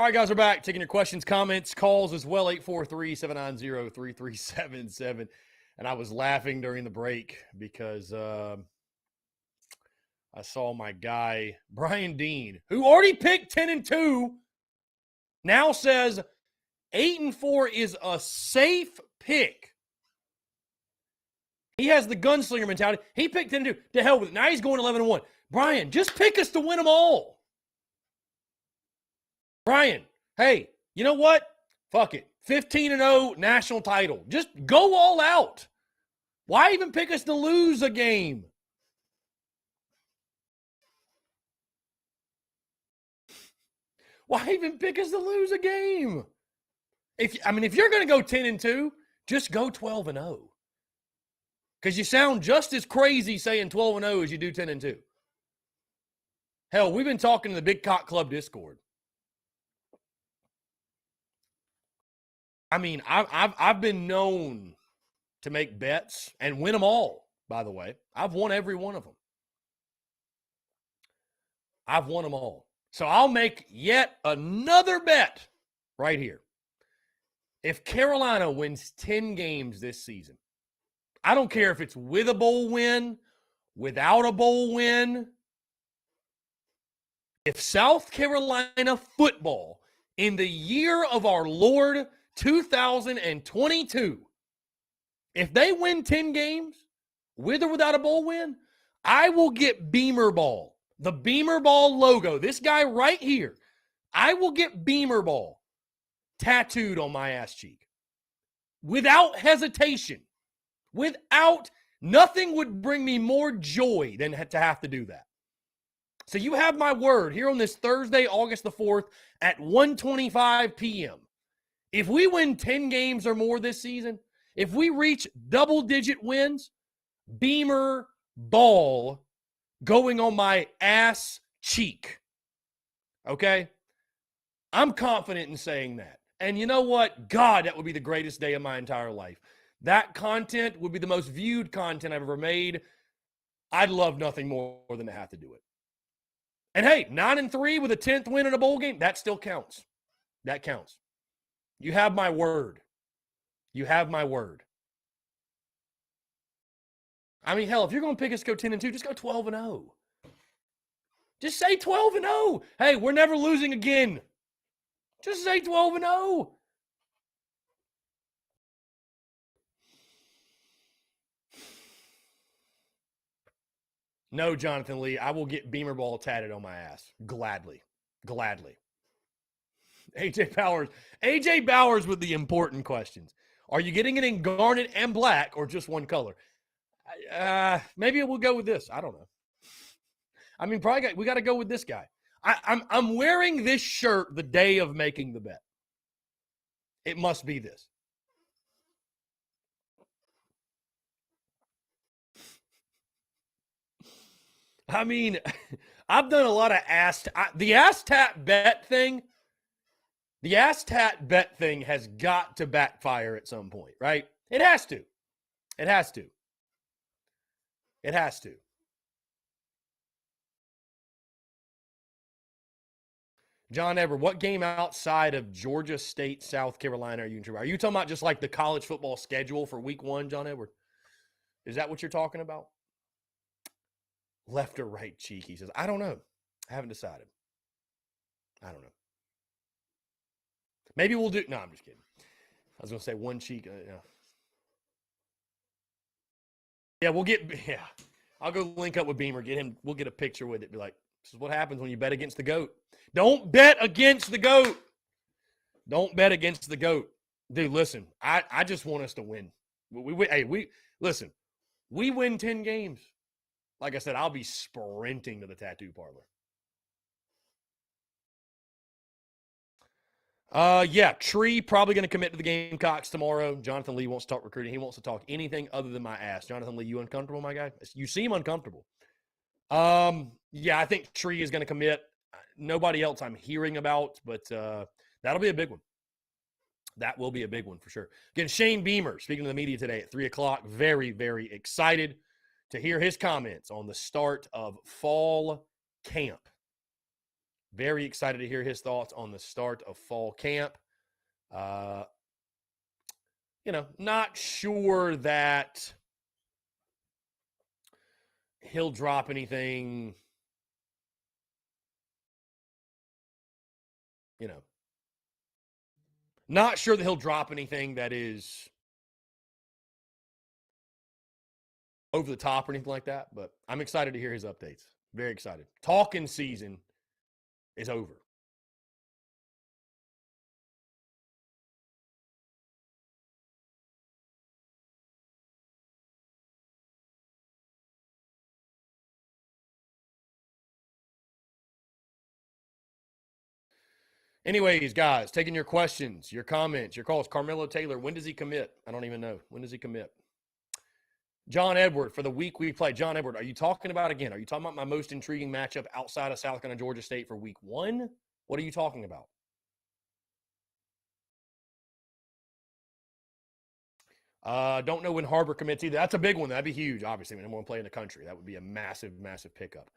All right, guys, we're back. Taking your questions, comments, calls as well. 843-790-3377. And I was laughing during the break because I saw my guy, Brian Dean, who already picked 10-2, now says 8-4 is a safe pick. He has the gunslinger mentality. He picked 10-2. To hell with it. Now he's going 11-1. Brian, just pick us to win them all. Brian, hey, you know what? Fuck it. 15-0 national title. Just go all out. Why even pick us to lose a game? Why even pick us to lose a game? If you're going to go 10-2, just go 12-0. Because you sound just as crazy saying 12-0 as you do 10-2. Hell, we've been talking in the Big Cock Club Discord. I mean, I've been known to make bets and win them all, by the way. I've won every one of them. I've won them all. So I'll make yet another bet right here. If Carolina wins 10 games this season, I don't care if it's with a bowl win, without a bowl win. If South Carolina football in the year of our Lord 2022, if they win 10 games, with or without a bowl win, I will get Beamer Ball, the Beamer Ball logo, this guy right here. I will get Beamer Ball tattooed on my ass cheek without hesitation. Nothing would bring me more joy than to have to do that. So you have my word here on this Thursday, August the 4th at 1:25 p.m. If we win 10 games or more this season, if we reach double-digit wins, Beamer Ball going on my ass cheek. Okay? I'm confident in saying that. And you know what? God, that would be the greatest day of my entire life. That content would be the most viewed content I've ever made. I'd love nothing more than to have to do it. And hey, 9-3 with a 10th win in a bowl game, that still counts. That counts. You have my word. You have my word. I mean, hell, if you're going to pick us to go 10-2, just go 12-0. Just say 12-0. Hey, we're never losing again. Just say 12-0. No, Jonathan Lee, I will get Beamer Ball tatted on my ass. Gladly. Gladly. AJ Bowers with the important questions. Are you getting it in garnet and black or just one color? Maybe we'll go with this. I don't know. I mean, we got to go with this guy. I'm wearing this shirt the day of making the bet. It must be this. I mean, I've done a lot of the ass tat bet thing. The ass tat bet thing has got to backfire at some point, right? It has to. It has to. It has to. John Ever, what game outside of Georgia State, South Carolina are you interested in? Are you talking about just like the college football schedule for week 1, John Edward? Is that what you're talking about? Left or right cheek, he says. I don't know. I haven't decided. I don't know. Maybe we'll do. No, I'm just kidding. I was going to say one cheek. Yeah, I'll go link up with Beamer, get him. We'll get a picture with it. Be like, this is what happens when you bet against the GOAT. Don't bet against the GOAT. Don't bet against the GOAT. Dude, listen, I just want us to win. Listen, we win 10 games. Like I said, I'll be sprinting to the tattoo parlor. Yeah, Tree probably going to commit to the Gamecocks tomorrow. Jonathan Lee wants to talk recruiting. He wants to talk anything other than my ass. Jonathan Lee, you uncomfortable, my guy? You seem uncomfortable. Yeah, I think Tree is going to commit. Nobody else I'm hearing about, but that'll be a big one. That will be a big one for sure. Again, Shane Beamer speaking to the media today at 3 o'clock. Very, very excited to hear his comments on the start of fall camp. Very excited to hear his thoughts on the start of fall camp. Not sure that he'll drop anything, not sure that he'll drop anything that is over the top or anything like that, but I'm excited to hear his updates. Very excited. Talking season is over. Anyways, guys, taking your questions, your comments, your calls. Carmelo Taylor, when does he commit? I don't even know. When does he commit? John Edward, for the week we play. John Edward, are you talking about my most intriguing matchup outside of South Carolina, Georgia State for week 1? What are you talking about? Don't know when Harbor commits either. That's a big one. That'd be huge, obviously. Number one play in the country. That would be a massive, massive pickup.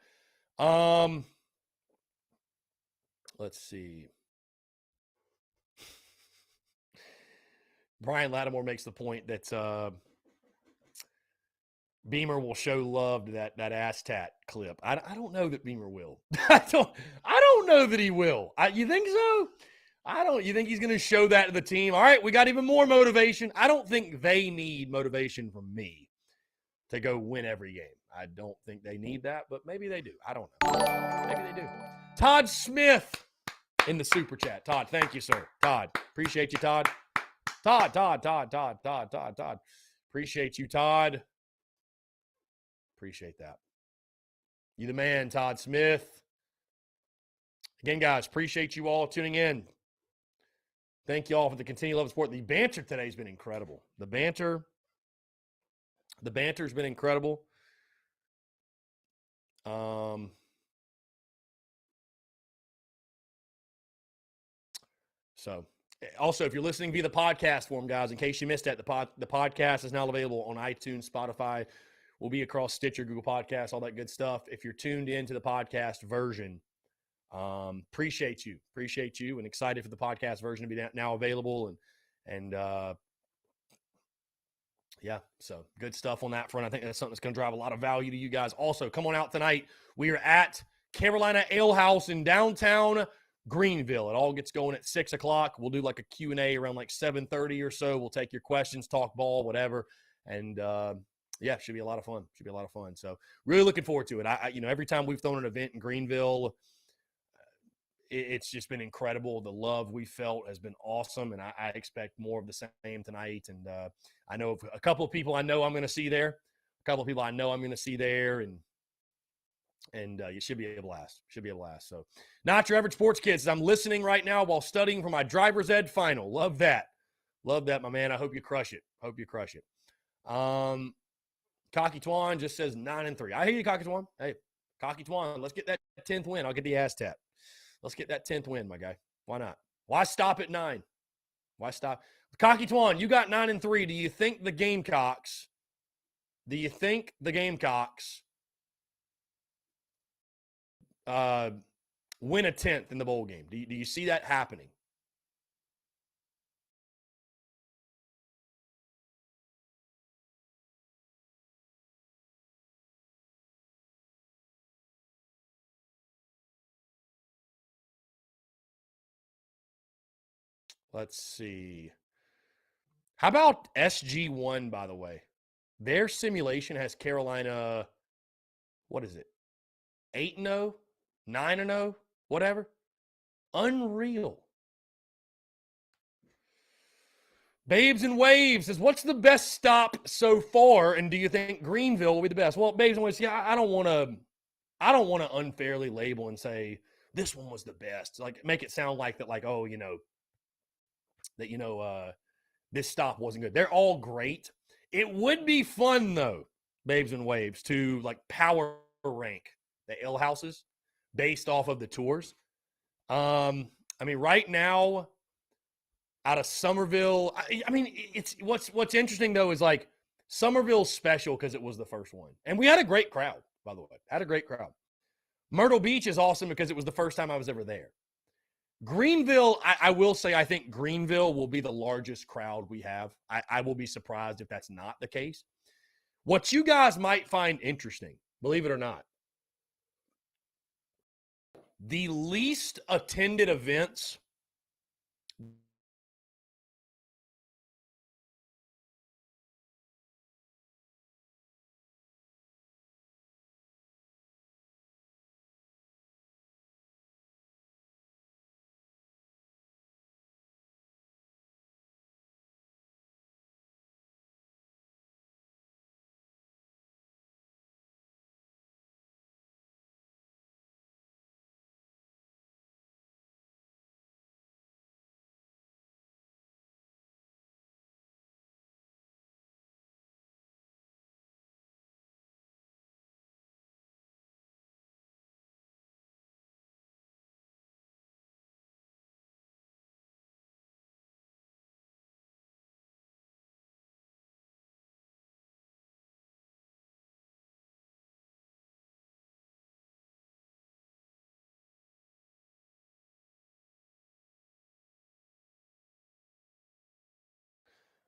Let's see. Brian Lattimore makes the point that Beamer will show love to that ass tat clip. I don't know that Beamer will. I don't know that he will. You think so? You think he's going to show that to the team? All right, we got even more motivation. I don't think they need motivation from me to go win every game. I don't think they need that, but maybe they do. I don't know. Maybe they do. Todd Smith in the super chat. Todd, thank you, sir. Todd, appreciate you, Todd. Todd. Appreciate you, Todd. Appreciate that. You the man, Todd Smith. Again, guys, appreciate you all tuning in. Thank you all for the continued love and support. The banter today has been incredible. The banter's been incredible. So, also, if you're listening via the podcast form, guys, in case you missed that, the podcast is now available on iTunes, Spotify. We'll be across Stitcher, Google Podcasts, all that good stuff. If you're tuned into the podcast version, appreciate you, and excited for the podcast version to be now available. And yeah, so good stuff on that front. I think that's something that's going to drive a lot of value to you guys. Also, come on out tonight. We are at Carolina Ale House in downtown Greenville. It all gets going at 6 o'clock. We'll do like a Q&A around like 7:30 or so. We'll take your questions, talk ball, whatever. And yeah, should be a lot of fun. So really looking forward to it. Every time we've thrown an event in Greenville, it's just been incredible. The love we felt has been awesome, and I expect more of the same tonight. And I know a couple of people I know I'm going to see there. And you should be able to ask. So, not your average sports kids. I'm listening right now while studying for my driver's ed final. Love that, my man. I hope you crush it. Cocky Twan just says 9-3. I hear you, Cocky Twan. Hey, Cocky Twan, let's get that 10th win. I'll get the ass tap. Let's get that 10th win, my guy. Why not? Why stop at 9? Why stop? Cocky Twan, you got 9-3. Do you think the Gamecocks win a 10th in the bowl game? Do you see that happening? Let's see. How about SG1, by the way? Their simulation has Carolina, what is it? 8-0, 9-0, whatever. Unreal. Babes and Waves says, what's the best stop so far, and do you think Greenville will be the best? Well, Babes and Waves, yeah, I don't want to unfairly label and say this one was the best. Like, make it sound like that, like, oh, this stop wasn't good. They're all great. It would be fun, though, Babes and Waves, to like power rank the ale houses based off of the tours. Right now, out of Summerville, it's what's interesting though is like Summerville's special because it was the first one, and we had a great crowd. By the way, Myrtle Beach is awesome because it was the first time I was ever there. Greenville, I will say, I think Greenville will be the largest crowd we have. I will be surprised if that's not the case. What you guys might find interesting, believe it or not, the least attended events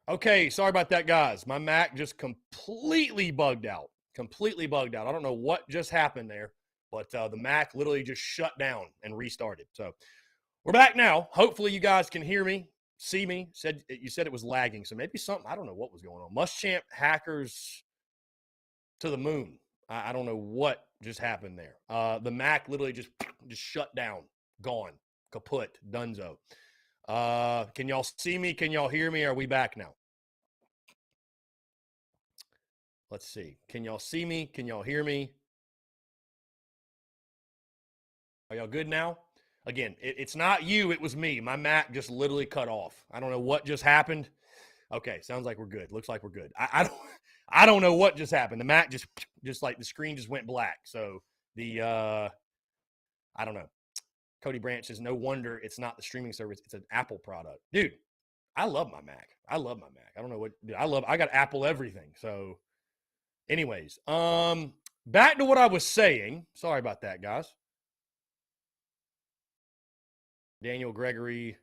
Okay, sorry about that, guys. My Mac just completely bugged out. Completely bugged out. I don't know what just happened there, but the Mac literally just shut down and restarted. So we're back now. Hopefully you guys can hear me, see me. You said it was lagging, so maybe something. I don't know what was going on. Muschamp hackers to the moon. I don't know what just happened there. The Mac literally just shut down, gone, kaput, dunzo. Can y'all see me? Can y'all hear me? Are we back now? Let's see. Can y'all see me? Can y'all hear me? Are y'all good now? Again, it's not you. It was me. My Mac just literally cut off. I don't know what just happened. Okay, sounds like we're good. Looks like we're good. I don't know what just happened. The Mac just like the screen just went black. So I don't know. Cody Branch says, no wonder it's not the streaming service. It's an Apple product. Dude, I love my Mac. I love my Mac. I don't know what, dude, I got Apple everything. So anyways, back to what I was saying. Sorry about that, guys. Daniel Gregory.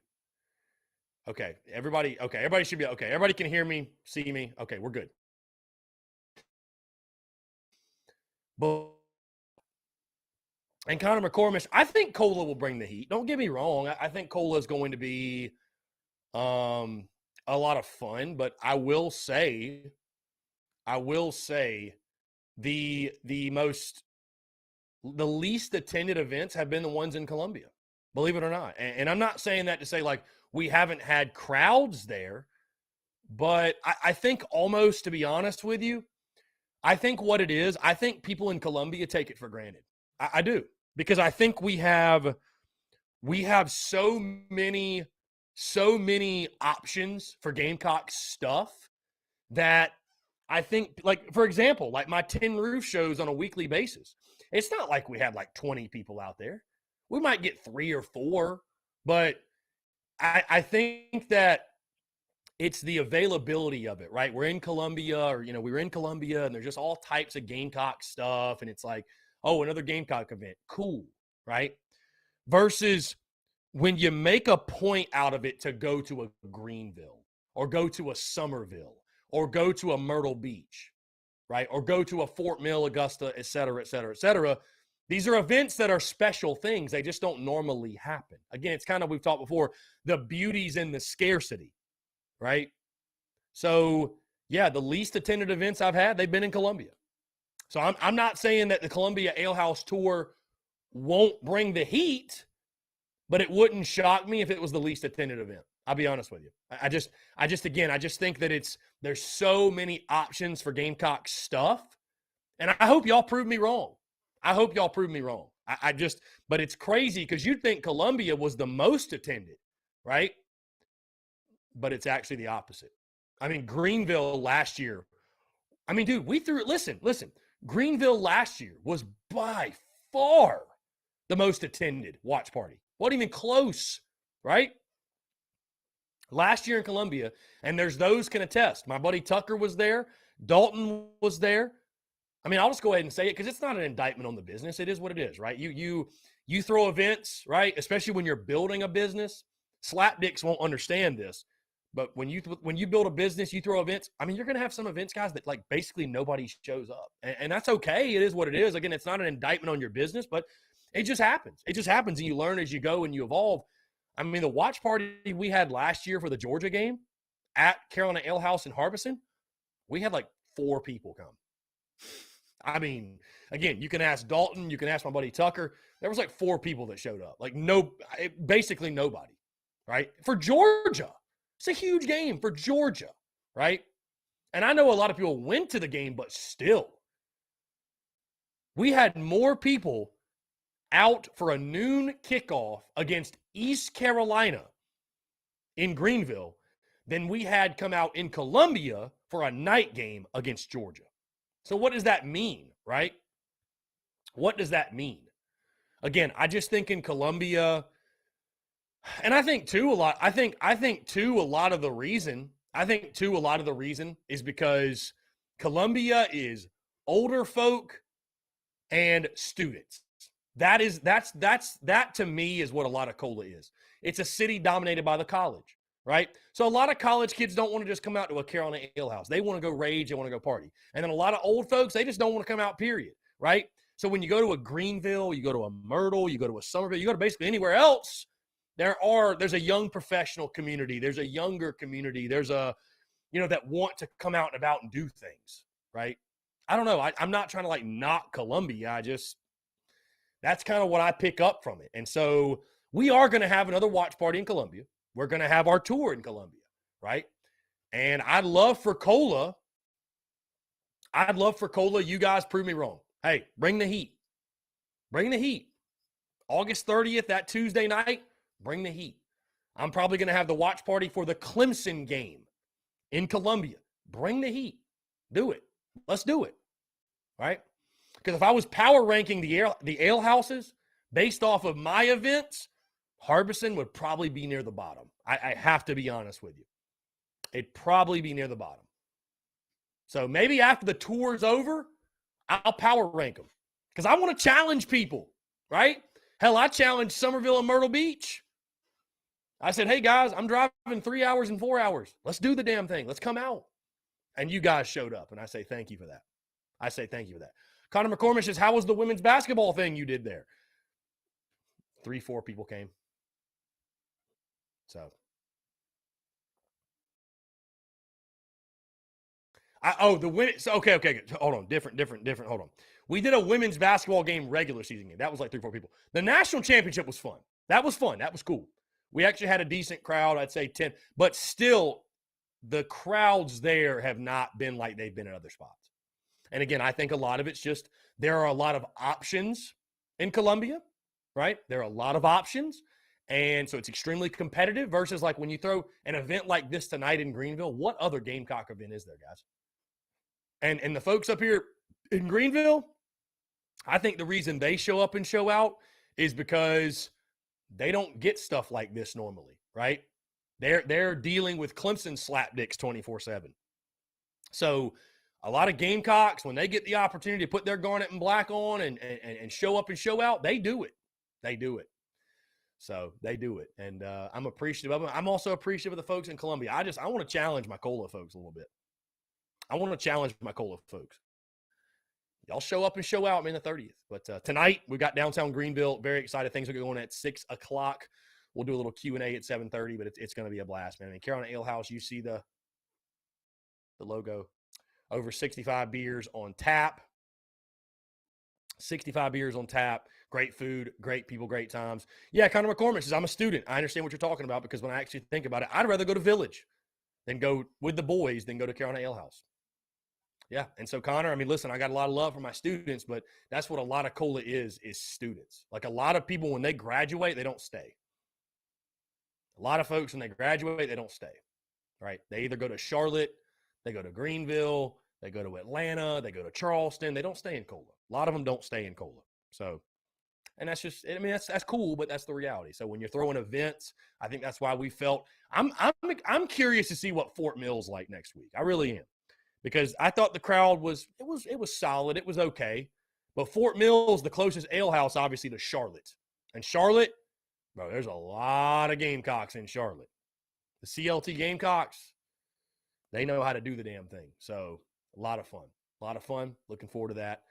Okay, everybody should be okay. Everybody can hear me, see me. Okay, we're good. And Connor McCormick, I think Cola will bring the heat. Don't get me wrong. I think Cola is going to be a lot of fun, but I will say the least attended events have been the ones in Columbia, believe it or not. And I'm not saying that to say like we haven't had crowds there, but I think almost, to be honest with you, I think what it is, I think people in Columbia take it for granted. I do, because I think we have so many options for Gamecocks stuff that I think, like, for example, like my Tin Roof shows on a weekly basis. It's not like we have like 20 people out there. We might get 3 or 4, but I think that it's the availability of it, right? We're in Columbia, or, we were in Columbia, and there's just all types of Gamecock stuff. And it's like, oh, another Gamecock event. Cool, right? Versus when you make a point out of it to go to a Greenville or go to a Somerville or go to a Myrtle Beach, right? Or go to a Fort Mill, Augusta, et cetera, et cetera, et cetera. These are events that are special things. They just don't normally happen. Again, it's kind of, we've talked before, the beauty's in the scarcity, right? So, yeah, the least attended events I've had, they've been in Columbia. So I'm not saying that the Columbia Ale House Tour won't bring the heat, but it wouldn't shock me if it was the least attended event. I'll be honest with you. I just think that there's so many options for Gamecock stuff. And I hope y'all prove me wrong. But it's crazy because you'd think Columbia was the most attended, right? But it's actually the opposite. I mean, Greenville last year, dude, listen, Greenville last year was by far the most attended watch party. Wasn't even close, right? Last year in Columbia, and there's those can attest. My buddy Tucker was there. Dalton was there. I mean, I'll just go ahead and say it because it's not an indictment on the business. It is what it is, right? You throw events, right? Especially when you're building a business. Slapdicks won't understand this, but when you build a business, you throw events. I mean, you're going to have some events, guys, that like basically nobody shows up, and that's okay. It is what it is. Again, it's not an indictment on your business, but it just happens. It just happens, and you learn as you go and you evolve. I mean, the watch party we had last year for the Georgia game at Carolina Ale House in Harbison, we had like 4 people come. I mean, again, you can ask Dalton, you can ask my buddy Tucker. There was like 4 people that showed up. Like basically nobody, right? For Georgia. It's a huge game for Georgia, right? And I know a lot of people went to the game, but still. We had more people out for a noon kickoff against East Carolina in Greenville than we had come out in Columbia for a night game against Georgia. So what does that mean, right? What does that mean? Again, I just think in Columbia, and I think too a lot of the reason is because Columbia is older folk and students. That to me is what a lot of Cola is. It's a city dominated by the college, right? So a lot of college kids don't want to just come out to a Carolina Ale House. They want to go rage, they want to go party. And then a lot of old folks, they just don't want to come out, period, right? So when you go to a Greenville, you go to a Myrtle, you go to a Somerville, you go to basically anywhere else, there's a young professional community, there's a younger community, there's a, that want to come out and about and do things, right? I don't know. I'm not trying to like knock Columbia. That's kind of what I pick up from it. And so we are going to have another watch party in Columbia. We're going to have our tour in Columbia, right? And I'd love for Cola, you guys prove me wrong. Hey, bring the heat. Bring the heat. August 30th, that Tuesday night, bring the heat. I'm probably going to have the watch party for the Clemson game in Columbia. Bring the heat. Do it. Let's do it, right? Because if I was power ranking the ale houses based off of my events, Harbison would probably be near the bottom. I have to be honest with you. It'd probably be near the bottom. So maybe after the tour's over, I'll power rank them. Because I want to challenge people, right? Hell, I challenged Somerville and Myrtle Beach. I said, hey, guys, I'm driving 3 hours and 4 hours. Let's do the damn thing. Let's come out. And you guys showed up, and I say thank you for that. Connor McCormick says, how was the women's basketball thing you did there? 3-4 people came. So. The women. Okay. Hold on. Different. Hold on. We did a women's basketball game, regular season game. That was like 3-4 people. The national championship was fun. That was fun. That was cool. We actually had a decent crowd. I'd say 10. But still, the crowds there have not been like they've been at other spots. And again, I think a lot of it's just there are a lot of options in Columbia, right? There are a lot of options. And so it's extremely competitive versus like when you throw an event like this tonight in Greenville, what other Gamecock event is there, guys? And the folks up here in Greenville, I think the reason they show up and show out is because they don't get stuff like this normally, right? They're dealing with Clemson slapdicks 24/7. So a lot of Gamecocks, when they get the opportunity to put their garnet and black on and show up and show out, they do it. So they do it. And I'm appreciative of them. I'm also appreciative of the folks in Columbia. I want to challenge my Cola folks a little bit. Y'all show up and show out, man, the 30th. But tonight, we got downtown Greenville. Very excited. Things are going at 6 o'clock. We'll do a little Q&A at 7:30, but it's going to be a blast, man. I mean, Carolina Ale House, you see the logo. Over 65 beers on tap. 65 beers on tap. Great food, great people, great times. Yeah, Connor McCormick says, I'm a student. I understand what you're talking about because when I actually think about it, I'd rather go to Village than go with the boys than go to Carolina Ale House. Yeah, and so Connor, I mean, listen, I got a lot of love for my students, but that's what a lot of Cola is students. Like a lot of people, when they graduate, they don't stay. A lot of folks, when they graduate, they don't stay, right? They either go to Charlotte, they go to Greenville, they go to Atlanta, they go to Charleston. They don't stay in Cola. A lot of them don't stay in Cola. So, and that's just, I mean, that's cool, but that's the reality. So when you're throwing events, I think that's why we felt, I'm curious to see what Fort Mill's like next week. I really am. because I thought the crowd was solid. It was okay. But Fort Mill is the closest ale house, obviously, to Charlotte. And Charlotte, bro, there's a lot of Gamecocks in Charlotte. The CLT Gamecocks, they know how to do the damn thing. So a lot of fun. A lot of fun. Looking forward to that.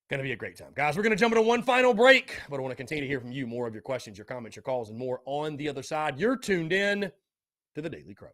Going to be a great time. Guys, we're going to jump into one final break, but I want to continue to hear from you. More of your questions, your comments, your calls, and more on the other side. You're tuned in to the Daily Crow.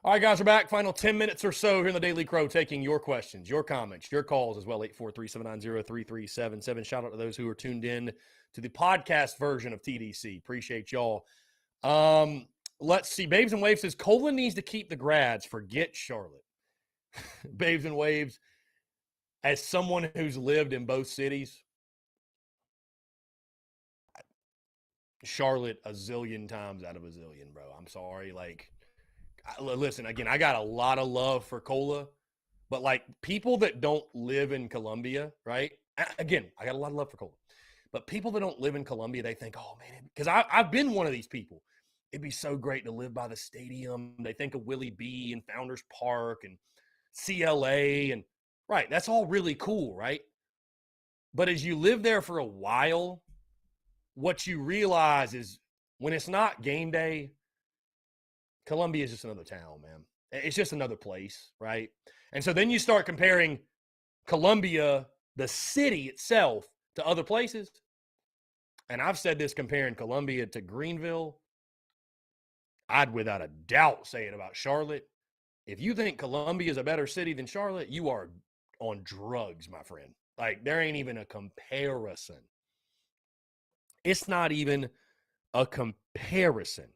All right, guys, we're back. Final 10 minutes or so here in the Daily Crow, taking your questions, your comments, your calls as well. 843-790-3377. Shout out to those who are tuned in to the podcast version of TDC. Appreciate y'all. Let's see. Babes and Waves says Colin needs to keep the grads. Forget Charlotte. Babes and Waves, as someone who's lived in both cities, Charlotte a zillion times out of a zillion, bro. I'm sorry. Like, listen, again, I got a lot of love for Cola, but like people that don't live in Columbia, right? Again, I got a lot of love for Cola, but people that don't live in Columbia, they think, oh man, because I've been one of these people. It'd be so great to live by the stadium. They think of Willie B and Founders Park and CLA and right. That's all really cool, right? But as you live there for a while, what you realize is when it's not game day, Columbia is just another town, man. It's just another place, right? And so then you start comparing Columbia, the city itself, to other places. And I've said this comparing Columbia to Greenville. I'd without a doubt say it about Charlotte. If you think Columbia is a better city than Charlotte, you are on drugs, my friend. Like, there ain't even a comparison. It's not even a comparison.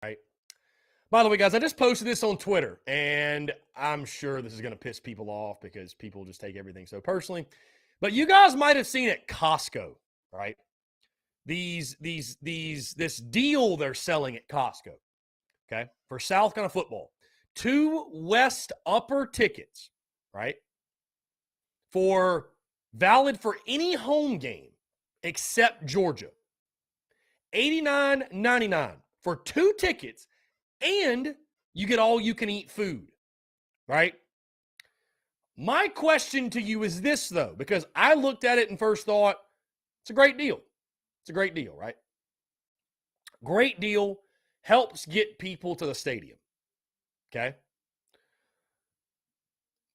Right? By the way, guys, I just posted this on Twitter, and I'm sure this is going to piss people off because people just take everything so personally. But you guys might have seen at Costco, right? This deal they're selling at Costco, okay, for South Carolina football. 2 West Upper tickets, right, valid for any home game except Georgia. $89.99 for 2 tickets, and you get all-you-can-eat food, right? My question to you is this, though, because I looked at it and first thought, it's a great deal. It's a great deal, right? Great deal, helps get people to the stadium, okay?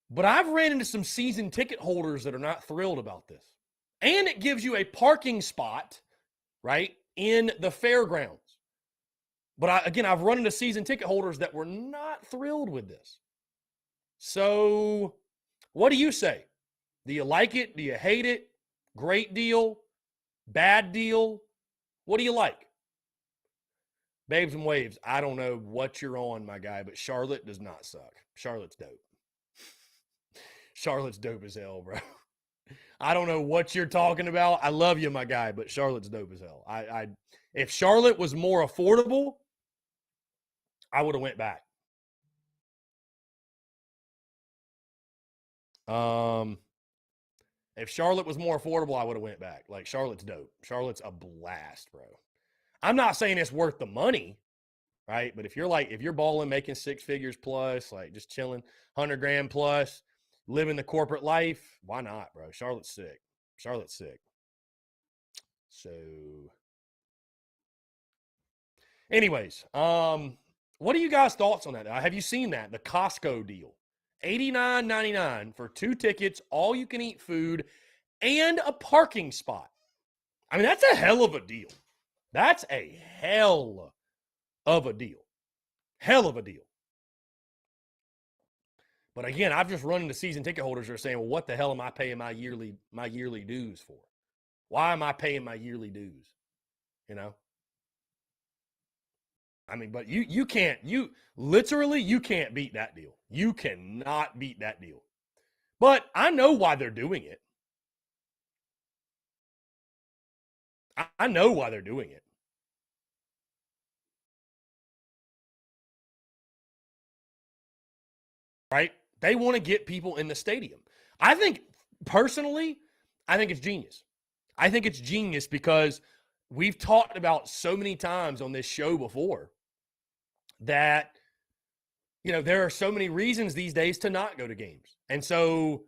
But I've ran into some season ticket holders that are not thrilled about this. And it gives you a parking spot, right, in the fairgrounds. But I've run into season ticket holders that were not thrilled with this. So what do you say? Do you like it? Do you hate it? Great deal? Bad deal? What do you like? Babes and Waves, I don't know what you're on, my guy, but Charlotte does not suck. Charlotte's dope. Charlotte's dope as hell, bro. I don't know what you're talking about. I love you, my guy, but Charlotte's dope as hell. If Charlotte was more affordable, I would have went back. If Charlotte was more affordable, I would have went back. Like, Charlotte's dope. Charlotte's a blast, bro. I'm not saying it's worth the money, right? But if you're balling, making 6 figures plus, like just chilling, 100 grand plus, living the corporate life, why not, bro? Charlotte's sick. Charlotte's sick. So, anyways, what are you guys' thoughts on that? Have you seen that? The Costco deal. $89.99 for 2 tickets, all you can eat food, and a parking spot. I mean, that's a hell of a deal. That's a hell of a deal. Hell of a deal. But again, I've just run into season ticket holders that are saying, well, what the hell am I paying my yearly dues for? Why am I paying my yearly dues? You know? I mean, but you can't beat that deal. You cannot beat that deal. But I know why they're doing it. I know why they're doing it. Right? They want to get people in the stadium. Personally, I think it's genius. I think it's genius because we've talked about so many times on this show before that, there are so many reasons these days to not go to games. And so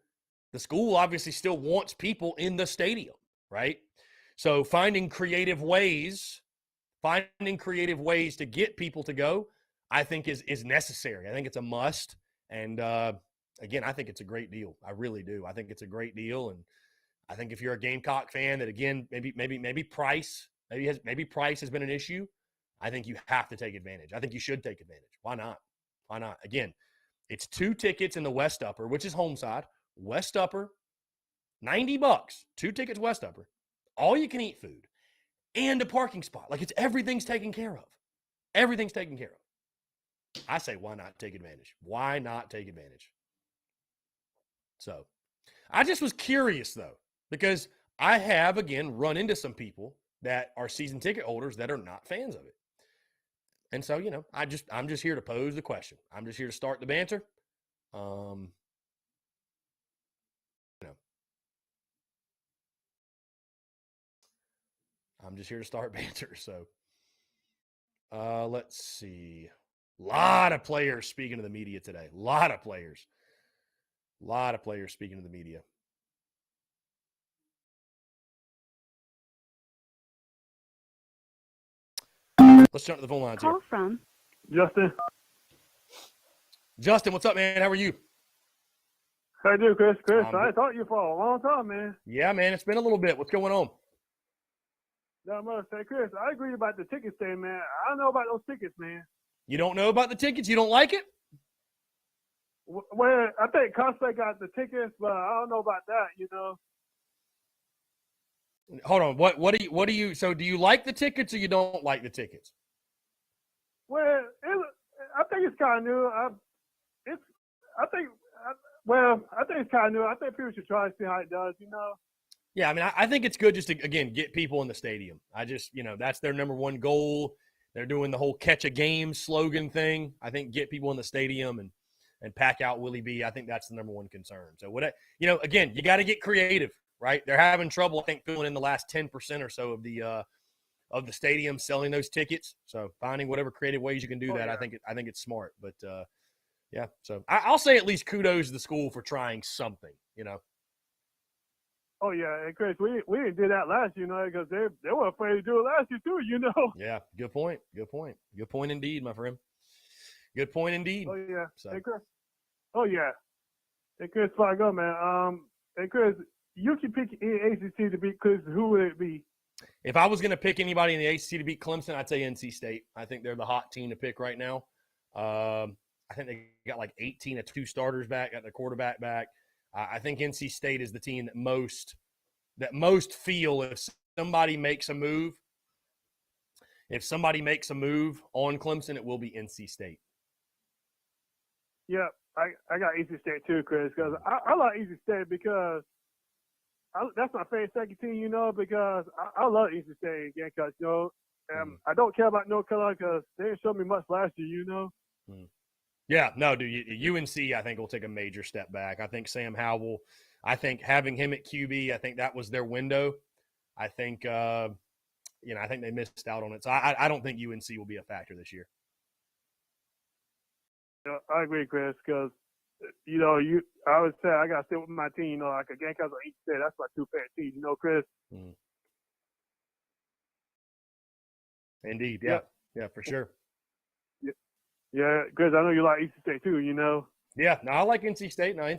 the school obviously still wants people in the stadium, right? So finding creative ways to get people to go, I think is necessary. I think it's a must. And again, I think it's a great deal. I really do. I think it's a great deal. And I think if you're a Gamecock fan that, again, maybe price has been an issue. I think you have to take advantage. I think you should take advantage. Why not? Why not? Again, it's 2 tickets in the West Upper, which is home side. West Upper, $90. 2 tickets West Upper. All you can eat food and a parking spot. Like everything's taken care of. Everything's taken care of. I say, why not take advantage? Why not take advantage? So I just was curious though, because I have again run into some people that are season ticket holders that are not fans of it. And so, I'm just here to pose the question. I'm just here to start the banter. I'm just here to start banter. So, let's see. A lot of players speaking to the media today. A lot of players speaking to the media. Let's jump to the phone lines here.
Call from
Justin.
Justin, what's up, man? How are you?
How you doing, Chris? Chris, I ain't talked to you for a long time, man.
Yeah, man. It's been a little bit. What's going on?
Not much. Hey, Chris, I agree about the tickets thing, man. I don't know about those tickets, man.
You don't know about the tickets? You don't like it?
Well, I think Cosplay got the tickets, but I don't know about that,
Hold on. What do you so do you like the tickets or you don't like the tickets?
Well, I think it's kind of new. I think it's kind of new. I think people should try to see how it does,
Yeah, I mean, I think it's good just to, again, get people in the stadium. I just, that's their number one goal. They're doing the whole catch a game slogan thing. I think get people in the stadium and pack out Willie B. I think that's the number one concern. So, again, you got to get creative, right? They're having trouble, I think, filling in the last 10% or so of the stadium selling those tickets. So finding whatever creative ways you can do that, yeah. I think it's smart. But yeah, so I'll say at least kudos to the school for trying something,
Oh yeah, and Chris, we didn't do that last year, because they were afraid to do it last year too,
Yeah, good point. Good point indeed, my friend. Good point indeed.
Oh yeah.
So.
Hey Chris. Oh yeah. Hey Chris, before I go, man. Hey Chris, you can pick any ACC to beat Chris. Who would it be?
If I was going to pick anybody in the ACC to beat Clemson, I'd say NC State. I think they're the hot team to pick right now. I think they got like 18 of 2 starters back, got their quarterback back. I think NC State is the team that most feel if somebody makes a move on Clemson, it will be NC State.
Yeah, I got NC State too, Chris, because I like NC State because that's my favorite second team, because I love NC State Gamecocks, I don't care about North Carolina because they didn't show me much last year,
Yeah, no, dude, UNC I think will take a major step back. I think Sam Howell, I think having him at QB, I think that was their window. I think, I think they missed out on it. So I don't think UNC will be a factor this year.
Yeah, I agree, Chris, because, I always say I got to stay with my team, like a Gamecocks or each state. That's my 2 favorite teams, Chris.
Mm. Indeed, yeah. Yeah, for sure.
Yeah, Chris, I know you like NC State too,
Yeah, no, I like NC State. No,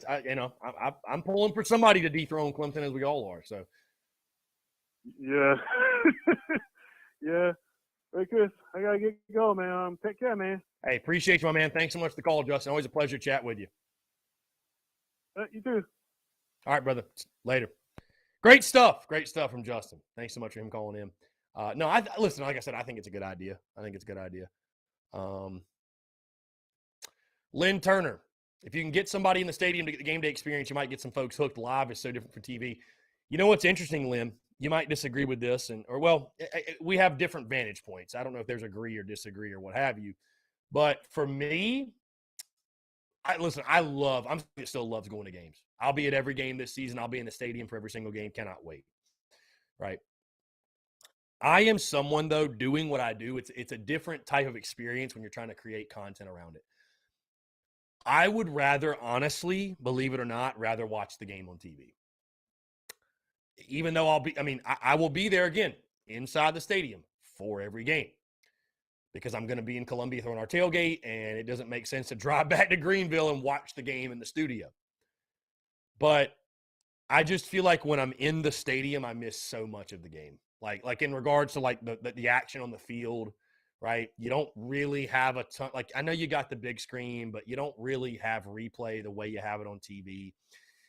I'm pulling for somebody to dethrone Clemson as we all are. So.
Yeah. Yeah. Hey, Chris, I gotta get going, man. Take care, man.
Hey, appreciate you, my man. Thanks so much for the call, Justin. Always a pleasure to chat with you.
You too.
All right, brother. Later. Great stuff from Justin. Thanks so much for him calling in. Listen, like I said, I think it's a good idea. Lynn Turner, if you can get somebody in the stadium to get the game day experience, you might get some folks hooked live. It's so different for TV. You know what's interesting, Lynn? You might disagree with this, we have different vantage points. I don't know if there's agree or disagree or what have you. But for me, I'm somebody that still loves going to games. I'll be at every game this season. I'll be in the stadium for every single game. Cannot wait. Right? I am someone, though, doing what I do. It's a different type of experience when you're trying to create content around it. I would rather, honestly, believe it or not, rather watch the game on TV. Even though I will be there again inside the stadium for every game because I'm going to be in Columbia throwing our tailgate, and it doesn't make sense to drive back to Greenville and watch the game in the studio. But I just feel like when I'm in the stadium, I miss so much of the game. Like in regards to like the action on the field, right? You don't really have a ton. Like, I know you got the big screen, but you don't really have replay the way you have it on TV.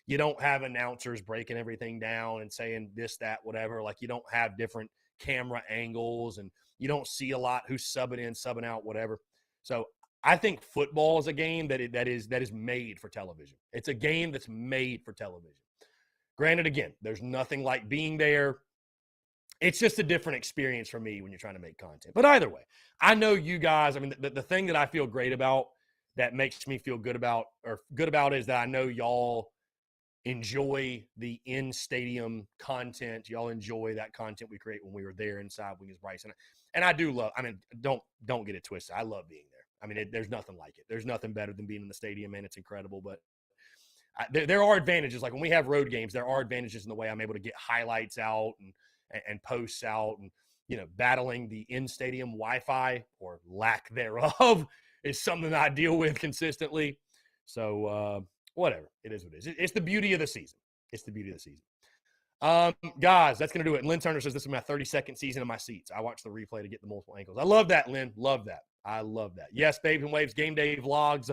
You don't have announcers breaking everything down and saying this, that, whatever. Like, you don't have different camera angles, and you don't see a lot who's subbing in, subbing out, whatever. So I think football is a game that is made for television. It's a game that's made for television. Granted, again, there's nothing like being there. It's just a different experience for me when you're trying to make content. But either way, I know you guys, I mean, the thing that I feel great about, that makes me feel good about is that I know y'all enjoy the in-stadium content. Y'all enjoy that content we create when we were there inside Wings Bryce. And I do love, I mean, don't get it twisted. I love being there. I mean, there's nothing like it. There's nothing better than being in the stadium, and it's incredible. But there are advantages. Like when we have road games, there are advantages in the way I'm able to get highlights out and posts out, and, you know, battling the in-stadium Wi-Fi or lack thereof is something that I deal with consistently. So whatever, it is what it is. It's the beauty of the season. It's the beauty of the season. Guys, that's going to do it. And Lynn Turner says this is my 32nd season of my seats. I watch the replay to get the multiple angles. I love that, Lynn. Love that. I love that. Yes, Babes and Waves game day vlogs.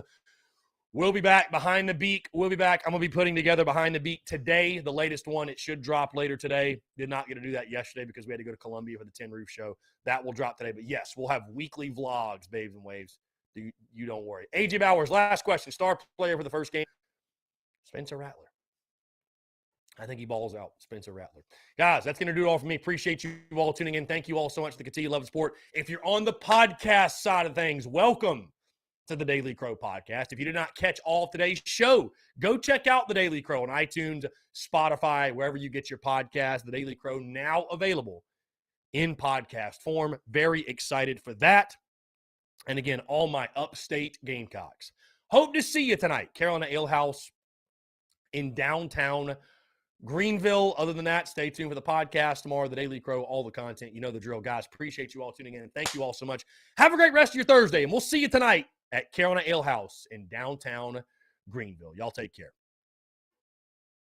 We'll be back. Behind the Beak. We'll be back. I'm going to be putting together Behind the Beak today, the latest one. It should drop later today. Did not get to do that yesterday because we had to go to Columbia for the Tin Roof show. That will drop today. But yes, we'll have weekly vlogs, Babes and Waves. You don't worry. AJ Bowers, last question. Star player for the first game. Spencer Rattler. I think he balls out. Spencer Rattler. Guys, that's going to do it all for me. Appreciate you all tuning in. Thank you all so much for the continued love and support. If you're on the podcast side of things, welcome to the Daily Crow podcast. If you did not catch all of today's show, go check out the Daily Crow on iTunes, Spotify, wherever you get your podcast. The Daily Crow now available in podcast form. Very excited for that. And again, all my upstate Gamecocks. Hope to see you tonight. Carolina Ale House in downtown Greenville. Other than that, stay tuned for the podcast tomorrow, the Daily Crow, all the content. You know the drill, guys. Appreciate you all tuning in. And thank you all so much. Have a great rest of your Thursday, and we'll see you tonight at Carolina Ale House in downtown Greenville. Y'all take care.